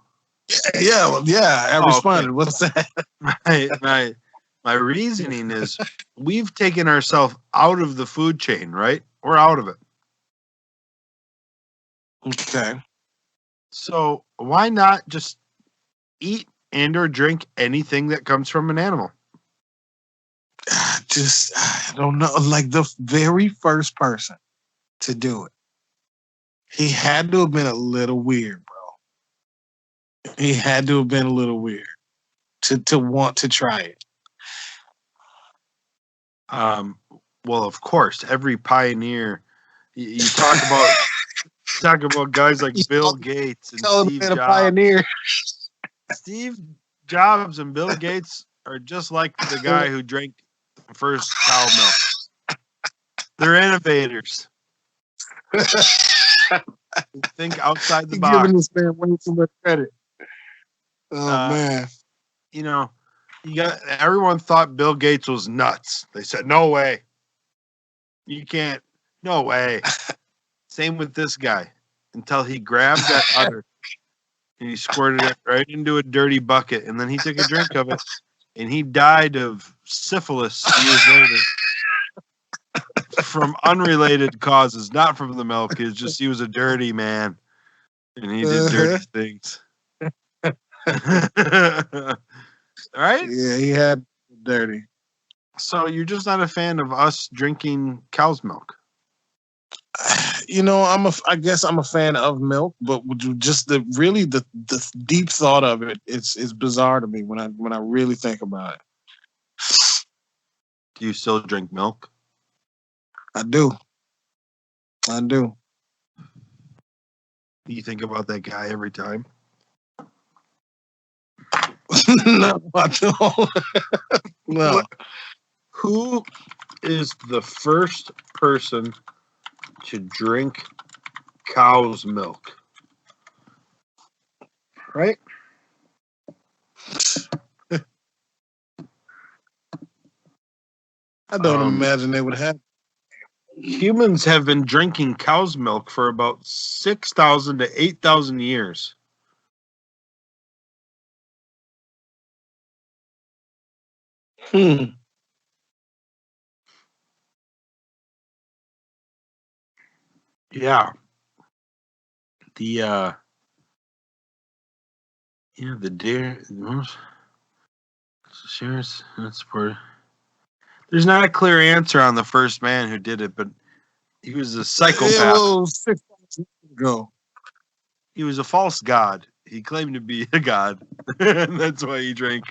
Yeah, I responded. Okay. What's that? My reasoning is we've taken ourselves out of the food chain, right? We're out of it. Okay. So why not just eat and or drink anything that comes from an animal? I don't know. Like the very first person to do it, he had to have been a little weird, bro. He had to have been a little weird. to want to try it? Well, of course, every pioneer. You talk about guys like Bill Gates and Call the Steve man a Jobs. pioneer. Steve Jobs and Bill Gates are just like the guy who drank the first cow milk. They're innovators. Think outside the You're box. giving this man way too much credit. Oh man. You know, everyone thought Bill Gates was nuts. They said, "No way. You can't. No way." Same with this guy until he grabbed that udder and he squirted it right into a dirty bucket, and then he took a drink of it, and he died of syphilis years later from unrelated causes, not from the milk. It's just he was a dirty man, and he did dirty things. All right. Yeah, he had dirty. So you're just not a fan of us drinking cow's milk? You know, I guess I'm a fan of milk, but just the deep thought of it, it's bizarre to me when I really think about it. Do you still drink milk? I do. You think about that guy every time? No, I don't. No. Who is the first person to drink cow's milk? Right? I don't imagine they would have. Humans have been drinking cow's milk for about 6,000 to 8,000 years. Yeah. The deer shares that's where there's not a clear answer on the first man who did it, but he was a psychopath. Yeah, well, 6,000 years ago. He was a false god. He claimed to be a god, and that's why he drank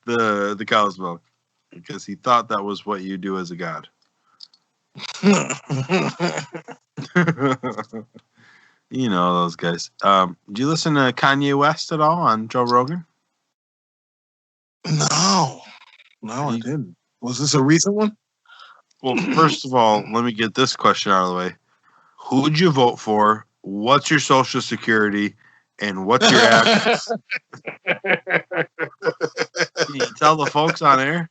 the cow's milk, because he thought that was what you do as a god. You know those guys. Do you listen to Kanye West at all on Joe Rogan? No, I didn't. Was this a recent one? Well, first of all, let me get this question out of the way. Who would you vote for? What's your social security? And what's your address? Can you tell the folks on air?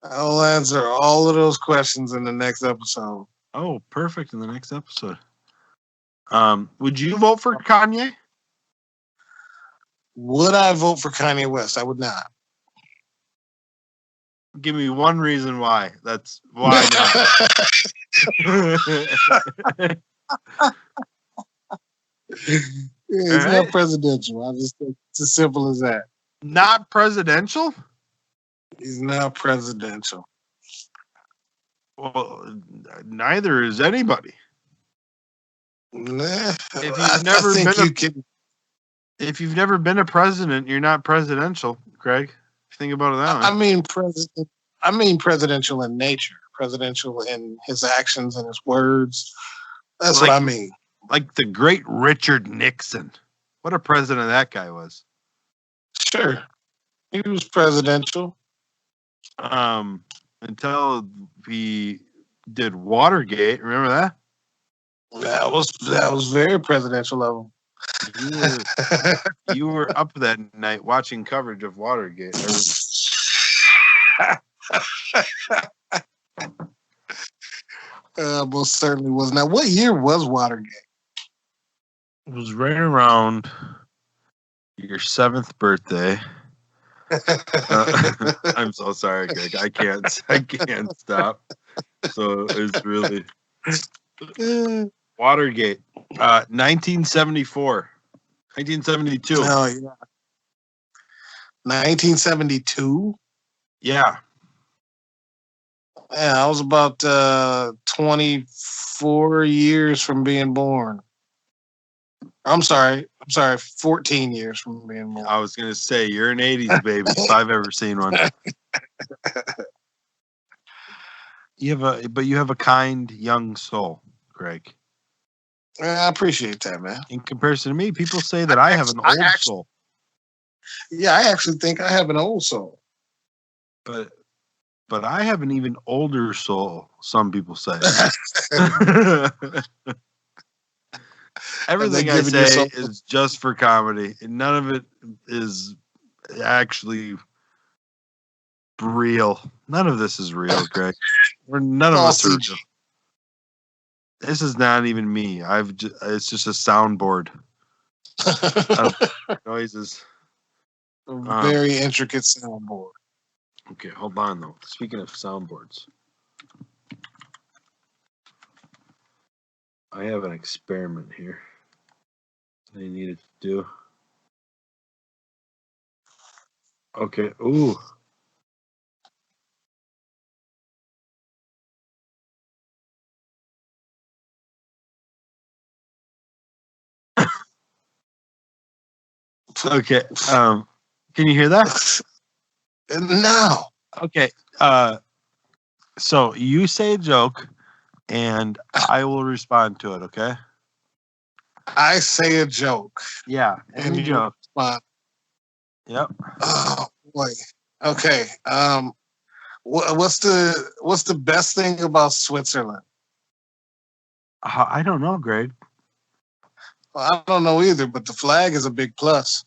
I'll answer all of those questions in the next episode. Oh, perfect. In the next episode. Would you vote for Kanye? Would I vote for Kanye West? I would not. Give me one reason why. That's why not. It's not presidential. I just think it's as simple as that. Not presidential? He's not presidential. Well, neither is anybody. Nah, If you've never been a president, you're not presidential, Greg. Think about it that way. I mean presidential in nature, presidential in his actions and his words. That's what I mean. Like the great Richard Nixon. What a president that guy was. Sure. He was presidential. Until he did Watergate. Remember that? That was very presidential of him. You were up that night watching coverage of Watergate. Most certainly was. Now, what year was Watergate? It was right around your 7th birthday. I'm so sorry, Greg. I can't stop. So it's really Watergate, 1974, 1972. Oh yeah, 1972. Yeah. Yeah, I was about 24 years from being born. I'm sorry. 14 years from being born. I was gonna say you're an '80s baby if I've ever seen one. You have a kind young soul, Greg. I appreciate that, man. In comparison to me, people say that I have an old soul, Yeah, I actually think I have an old soul. but I have an even older soul. Some people say. Everything I say is just for comedy. None of it is actually real. None of this is real, Greg. None of us are real. This is not even me. It's just a soundboard of noises. A very intricate soundboard. Okay, hold on though. Speaking of soundboards, I have an experiment here I needed to do. Okay. Ooh. Okay. Can you hear that? No. Okay. So you say a joke, and I will respond to it. Okay. I say a joke. Yeah. And you joke. respond. Yep. Oh boy. Okay. What's the best thing about Switzerland? I don't know, Greg. Well, I don't know either, but the flag is a big plus.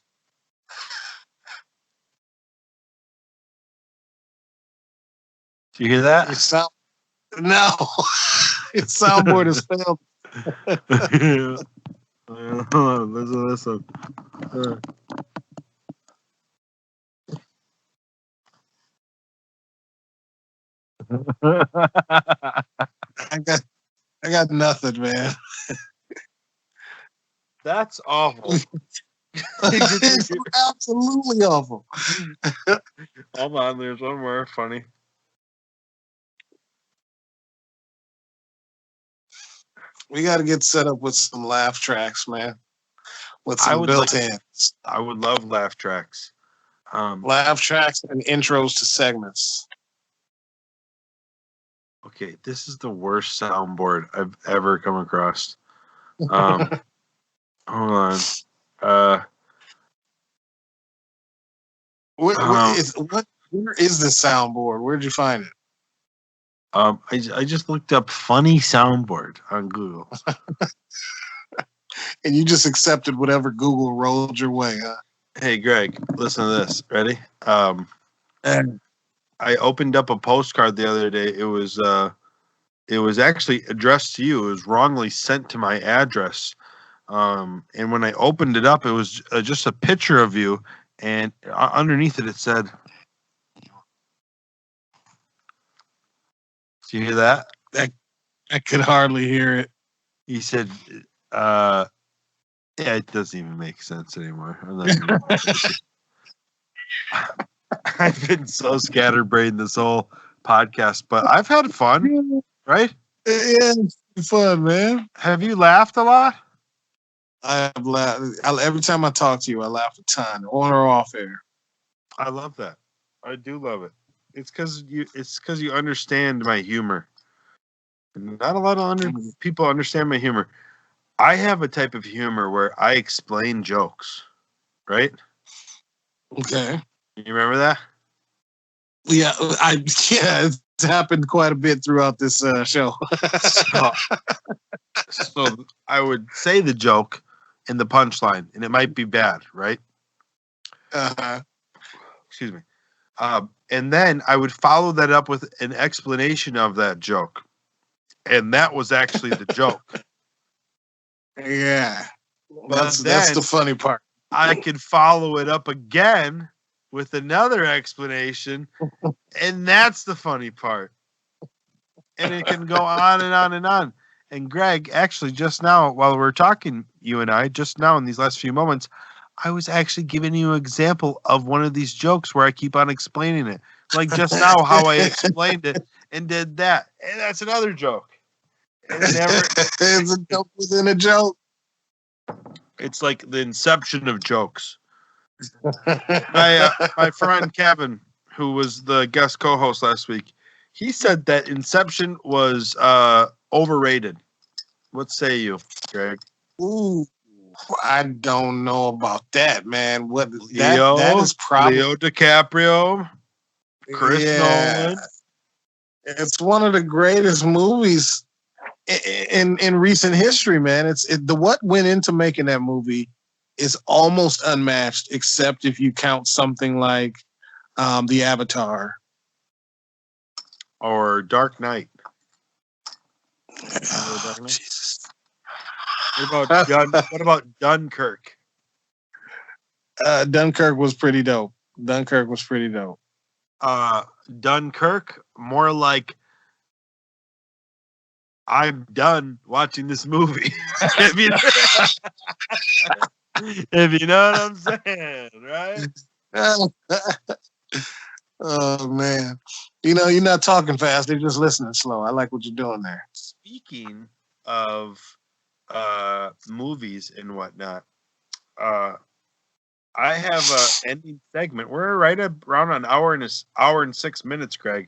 Do you hear that? No. Its soundboard is failed. Listen. I got nothing, man. That's awful. It's absolutely awful. Hold on, there's one more funny. We got to get set up with some laugh tracks, man. With some built-ins. I would love laugh tracks. Laugh tracks and intros to segments. Okay, this is the worst soundboard I've ever come across. Hold on. Where is this soundboard? Where'd you find it? I just looked up funny soundboard on Google. And you just accepted whatever Google rolled your way, huh? Hey, Greg, listen to this. Ready? I opened up a postcard the other day. It was actually addressed to you. It was wrongly sent to my address. And when I opened it up, it was just a picture of you, and underneath it said, "Do you hear that?" I could hardly hear it. He said, "Yeah, it doesn't even make sense anymore." I've been so scatterbrained this whole podcast, but I've had fun, right? Yeah, it's fun, man. Have you laughed a lot? I have laughed. Every time I talk to you, I laugh a ton, on or off air. I love that. I do love it. It's because you understand my humor. Not a lot of people understand my humor. I have a type of humor where I explain jokes, right? Okay. You remember that? Yeah, it's happened quite a bit throughout this show. So I would say the joke in the punchline, and it might be bad, right? Excuse me. And then I would follow that up with an explanation of that joke. And that was actually the joke. Yeah. That's the funny part. I could follow it up again with another explanation, and that's the funny part. And it can go on and on and on. And Greg, actually, just now, while we're talking, you and I, just now in these last few moments, I was actually giving you an example of one of these jokes where I keep on explaining it. Like just now, how I explained it and did that. And that's another joke. It's a joke within a joke. It's like the inception of jokes. My friend Kevin, who was the guest co-host last week, he said that Inception was overrated. What say you, Greg? Ooh, I don't know about that, man. What Leo, that is probably Leo DiCaprio, Chris Nolan. It's one of the greatest movies in recent history, man. The what went into making that movie is almost unmatched, except if you count something like the Avatar or Dark Knight. Jesus. What about Dunkirk? Dunkirk was pretty dope. Dunkirk, more like I'm done watching this movie. if you know what I'm saying, right? Oh man, you're not talking fast. They're just listening slow. I like what you're doing there. Speaking of movies and whatnot, I have an ending segment. We're right around an hour and 6 minutes, Greg.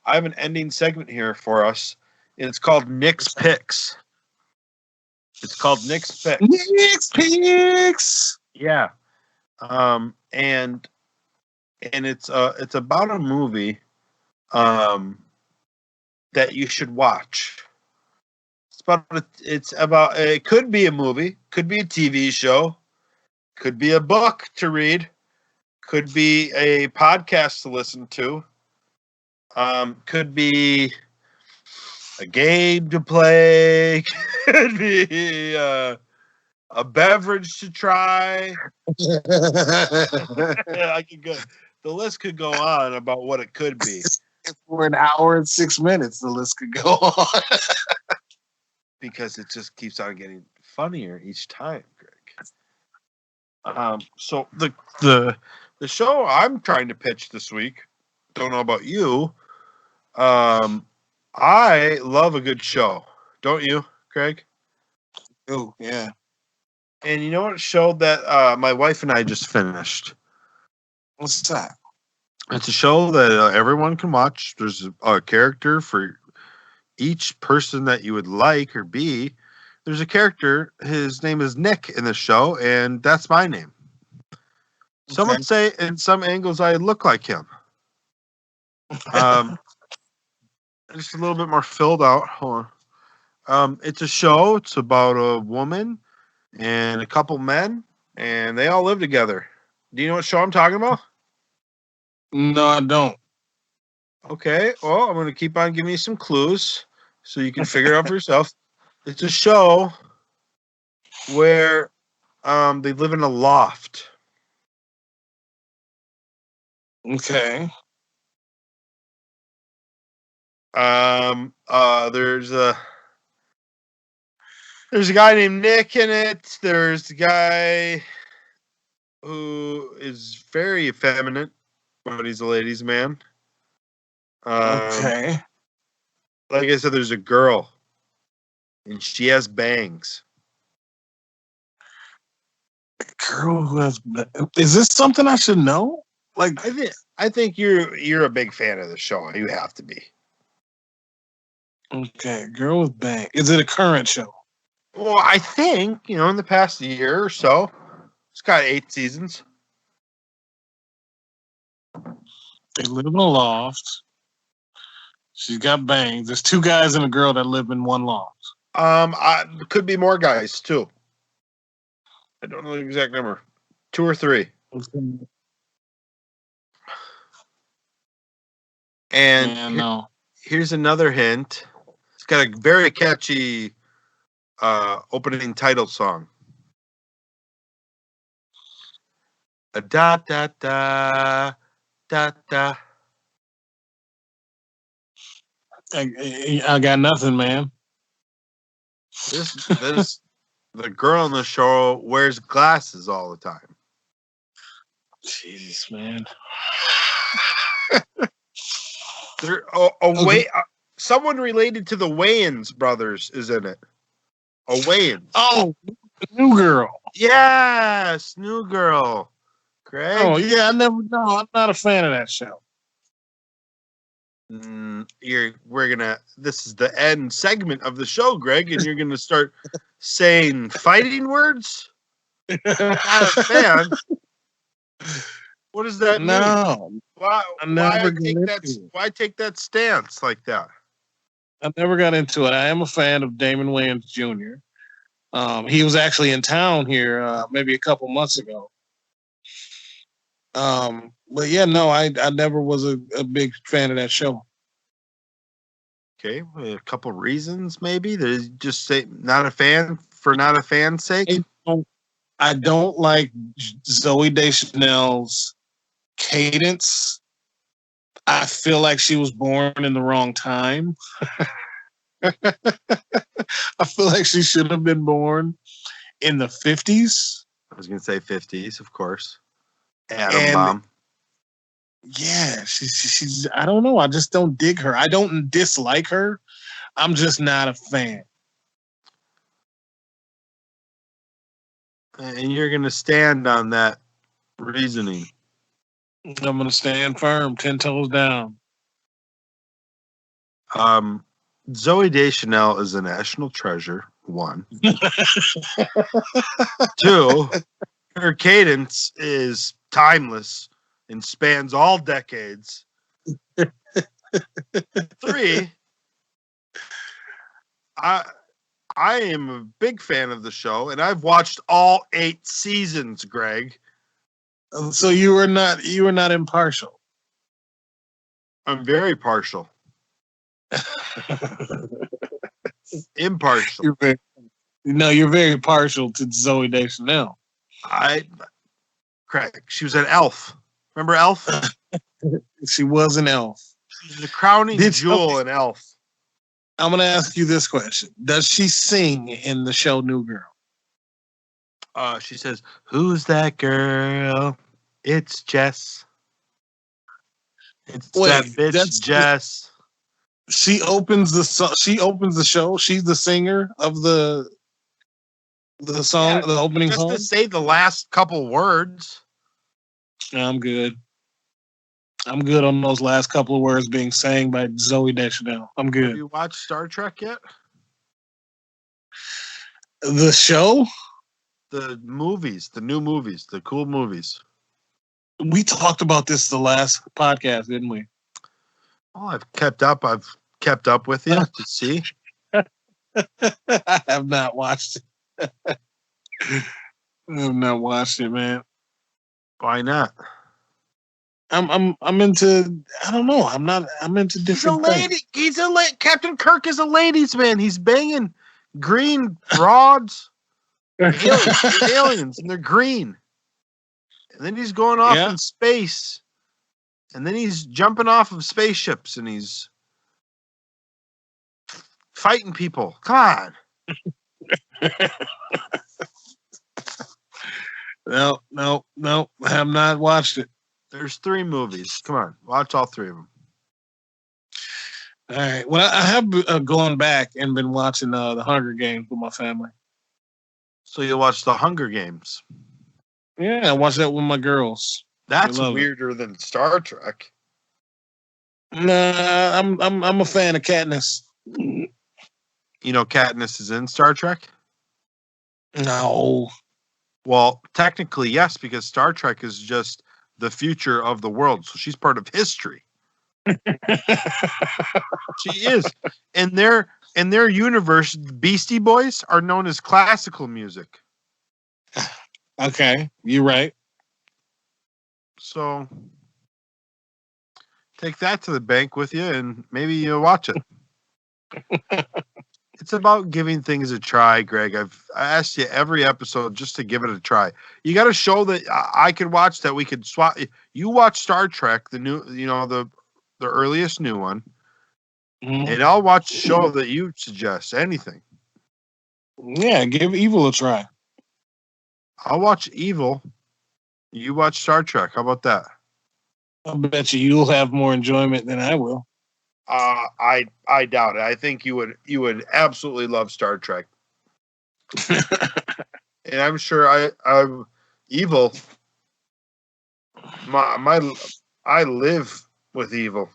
I have an ending segment here for us. And it's called Nick's Picks. Nick's Picks. Yeah. And it's about a movie that you should watch. It could be a movie, could be a TV show, could be a book to read, could be a podcast to listen to, could be a game to play, could be a beverage to try. I could go. The list could go on about what it could be. For an hour and 6 minutes, the list could go on. Because it just keeps on getting funnier each time, Greg. So the show I'm trying to pitch this week, don't know about you. I love a good show, don't you, Greg? Oh yeah. And you know what show that my wife and I just finished? What's that? It's a show that everyone can watch. There's a character for each person that you would like or be. There's a character. His name is Nick in the show, and that's my name. Okay. Some would say in some angles I look like him. Just a little bit more filled out. Hold on. It's a show. It's about a woman and a couple men, and they all live together. Do you know what show I'm talking about? No, I don't. Okay. Well, I'm going to keep on giving you some clues so you can figure it out for yourself. It's a show where they live in a loft. Okay. There's a guy named Nick in it. There's a guy who is very effeminate, but he's a ladies' man. Okay. Like I said, there's a girl, and she has bangs. Girl who has. Is this something I should know? Like, I think you're a big fan of the show. You have to be. Okay, girl with bangs. Is it a current show? Well, I think in the past year or so, it's got 8 seasons. They live in a loft. She's got bangs. There's 2 guys and a girl that live in one loft. Could be more guys too. I don't know the exact number. 2 or 3. Okay. And here's another hint. It's got a very catchy opening title song. A da da da da da. I got nothing, man. This the girl in the show wears glasses all the time. Jesus, man. Someone related to the Wayans brothers is in it. A Wayans. Oh, New Girl. Yes, New Girl. Greg. Oh yeah, I'm not a fan of that show. This is the end segment of the show, Greg, and you're gonna start saying fighting words. Not a fan. What does that mean? No, Why it. why take that stance like that? I never got into it. I am a fan of Damon Wayans Jr. He was actually in town here maybe a couple months ago. But yeah, no, I never was a big fan of that show. Okay, a couple reasons maybe. There's just say not a fan for not a fan's sake. I don't like Zoe Deschanel's cadence. I feel like she was born in the wrong time. I feel like she should have been born in the 50s. I was gonna say 50s, of course. And Bomb. Yeah, she's. I don't know. I just don't dig her. I don't dislike her. I'm just not a fan. And you're gonna stand on that reasoning. I'm gonna stand firm, 10 toes down. Zoe Deschanel is a national treasure. 1. 2, her cadence is timeless and spans all decades. 3, I am a big fan of the show, and I've watched all 8 seasons, Greg. So you were not impartial. I'm very partial. Impartial. You're very partial to Zoe Deschanel. Craig, she was an elf. Remember Elf? She was an elf. She's the crowning jewel in Elf. I'm going to ask you this question. Does she sing in the show New Girl? She says, "Who's that girl? It's Jess. It's that bitch Jess." She opens the show. She's the singer of the song, the opening just song. Just to say the last couple words. I'm good. I'm good on those last couple of words being sang by Zoe Deschanel. I'm good. Have you watched Star Trek yet? The show? The movies, the new movies, the cool movies. We talked about this the last podcast, didn't we? Oh, I've kept up with you to see. I have not watched it. I have not watched it, man. Why not? I'm into. I don't know. I'm into different things. Captain Kirk is a ladies' man. He's banging green broads, aliens, and they're green. And then he's going off in space, and then he's jumping off of spaceships, and he's fighting people. Come on. No. I have not watched it. There's 3 movies. Come on, watch all 3 of them. All right. Well, I have gone back and been watching the Hunger Games with my family. So you watch the Hunger Games? Yeah, I watched that with my girls. That's weirder than Star Trek. Nah, I'm a fan of Katniss. You know Katniss is in Star Trek? No. Well, technically, yes, because Star Trek is just the future of the world. So she's part of history. She is. In their universe, Beastie Boys are known as classical music. Okay, you're right. So take that to the bank with you and maybe you'll watch it. It's about giving things a try, Greg. I asked you every episode just to give it a try. You got to show that I could watch, that we could swap. You watch Star Trek, the new, the earliest new one, and I'll watch a show that you suggest. Anything. Yeah, give Evil a try. I'll watch Evil. You watch Star Trek. How about that? I bet you'll have more enjoyment than I will. I doubt it. I think you would absolutely love Star Trek. and I'm sure I'm evil. I live with evil.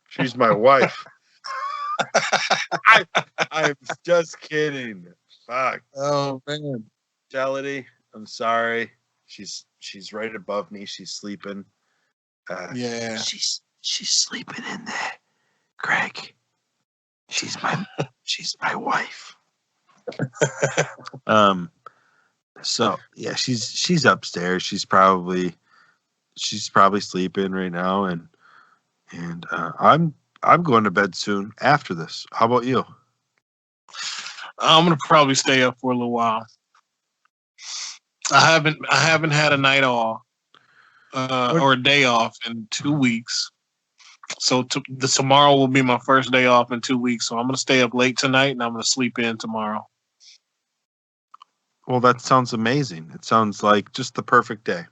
She's my wife. I'm just kidding. Fuck. Oh man. Gelity, I'm sorry. She's right above me. She's sleeping. Yeah. She's sleeping in there. Greg. She's my wife. So yeah, she's upstairs. She's probably sleeping right now, and I'm going to bed soon after this. How about you? I'm gonna probably stay up for a little while. I haven't had a night off or a day off in 2 weeks. So tomorrow will be my first day off in 2 weeks. So I'm gonna stay up late tonight and I'm gonna sleep in tomorrow. Well, that sounds amazing. It sounds like just the perfect day.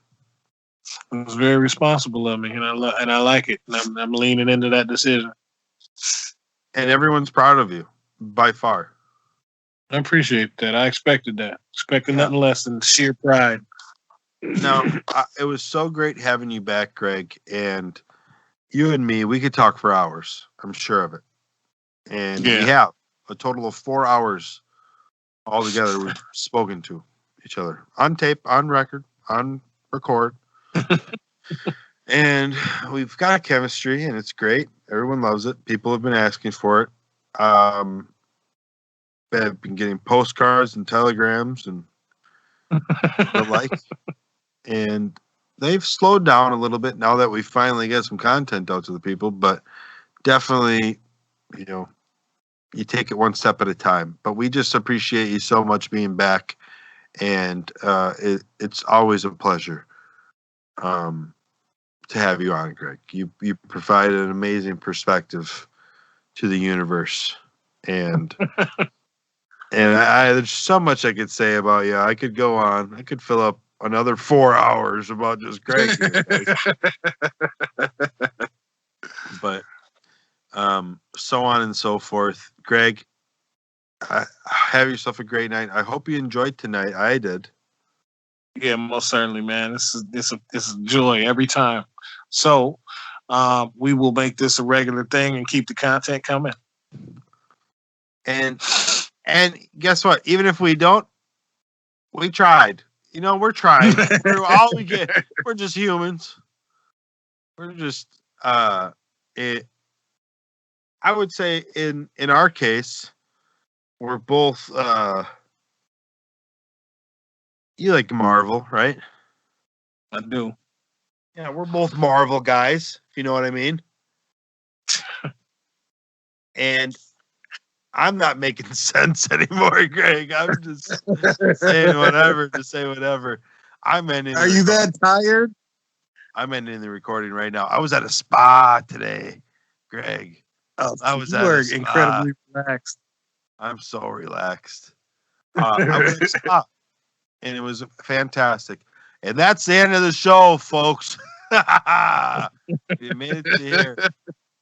It was very responsible of me, and I like it. And I'm leaning into that decision. And everyone's proud of you, by far. I appreciate that. I expected that. Expected nothing less than sheer pride. No, it was so great having you back, Greg. And you and me, we could talk for hours. I'm sure of it. And we have a total of 4 hours all together. We've spoken to each other on tape, on record, on record. And we've got a chemistry, and it's great. Everyone loves it. People have been asking for it. I've been getting postcards and telegrams and the like. And they've slowed down a little bit now that we finally get some content out to the people, but definitely, you take it one step at a time. But we just appreciate you so much being back, and it's always a pleasure to have you on, Greg. You provide an amazing perspective to the universe, and there's so much I could say about you. I could go on. I could fill up another 4 hours about just Greg here, but so on and so forth. Greg, have yourself a great night. I hope you enjoyed tonight. I did. Yeah, most certainly, man. This is joy every time. So we will make this a regular thing and keep the content coming. And guess what? Even if we don't, we tried. We're trying. We're all we get. We're just humans. We're just I would say in our case, we're both you like Marvel, right? I do. Yeah, we're both Marvel guys, if you know what I mean. And I'm not making sense anymore, Greg. I'm just saying whatever to say whatever. Are you that tired? I'm ending the recording right now. I was at a spa today, Greg. Oh, I was incredibly relaxed. I'm so relaxed. I was at a spa, and it was fantastic. And that's the end of the show, folks. You made it to here.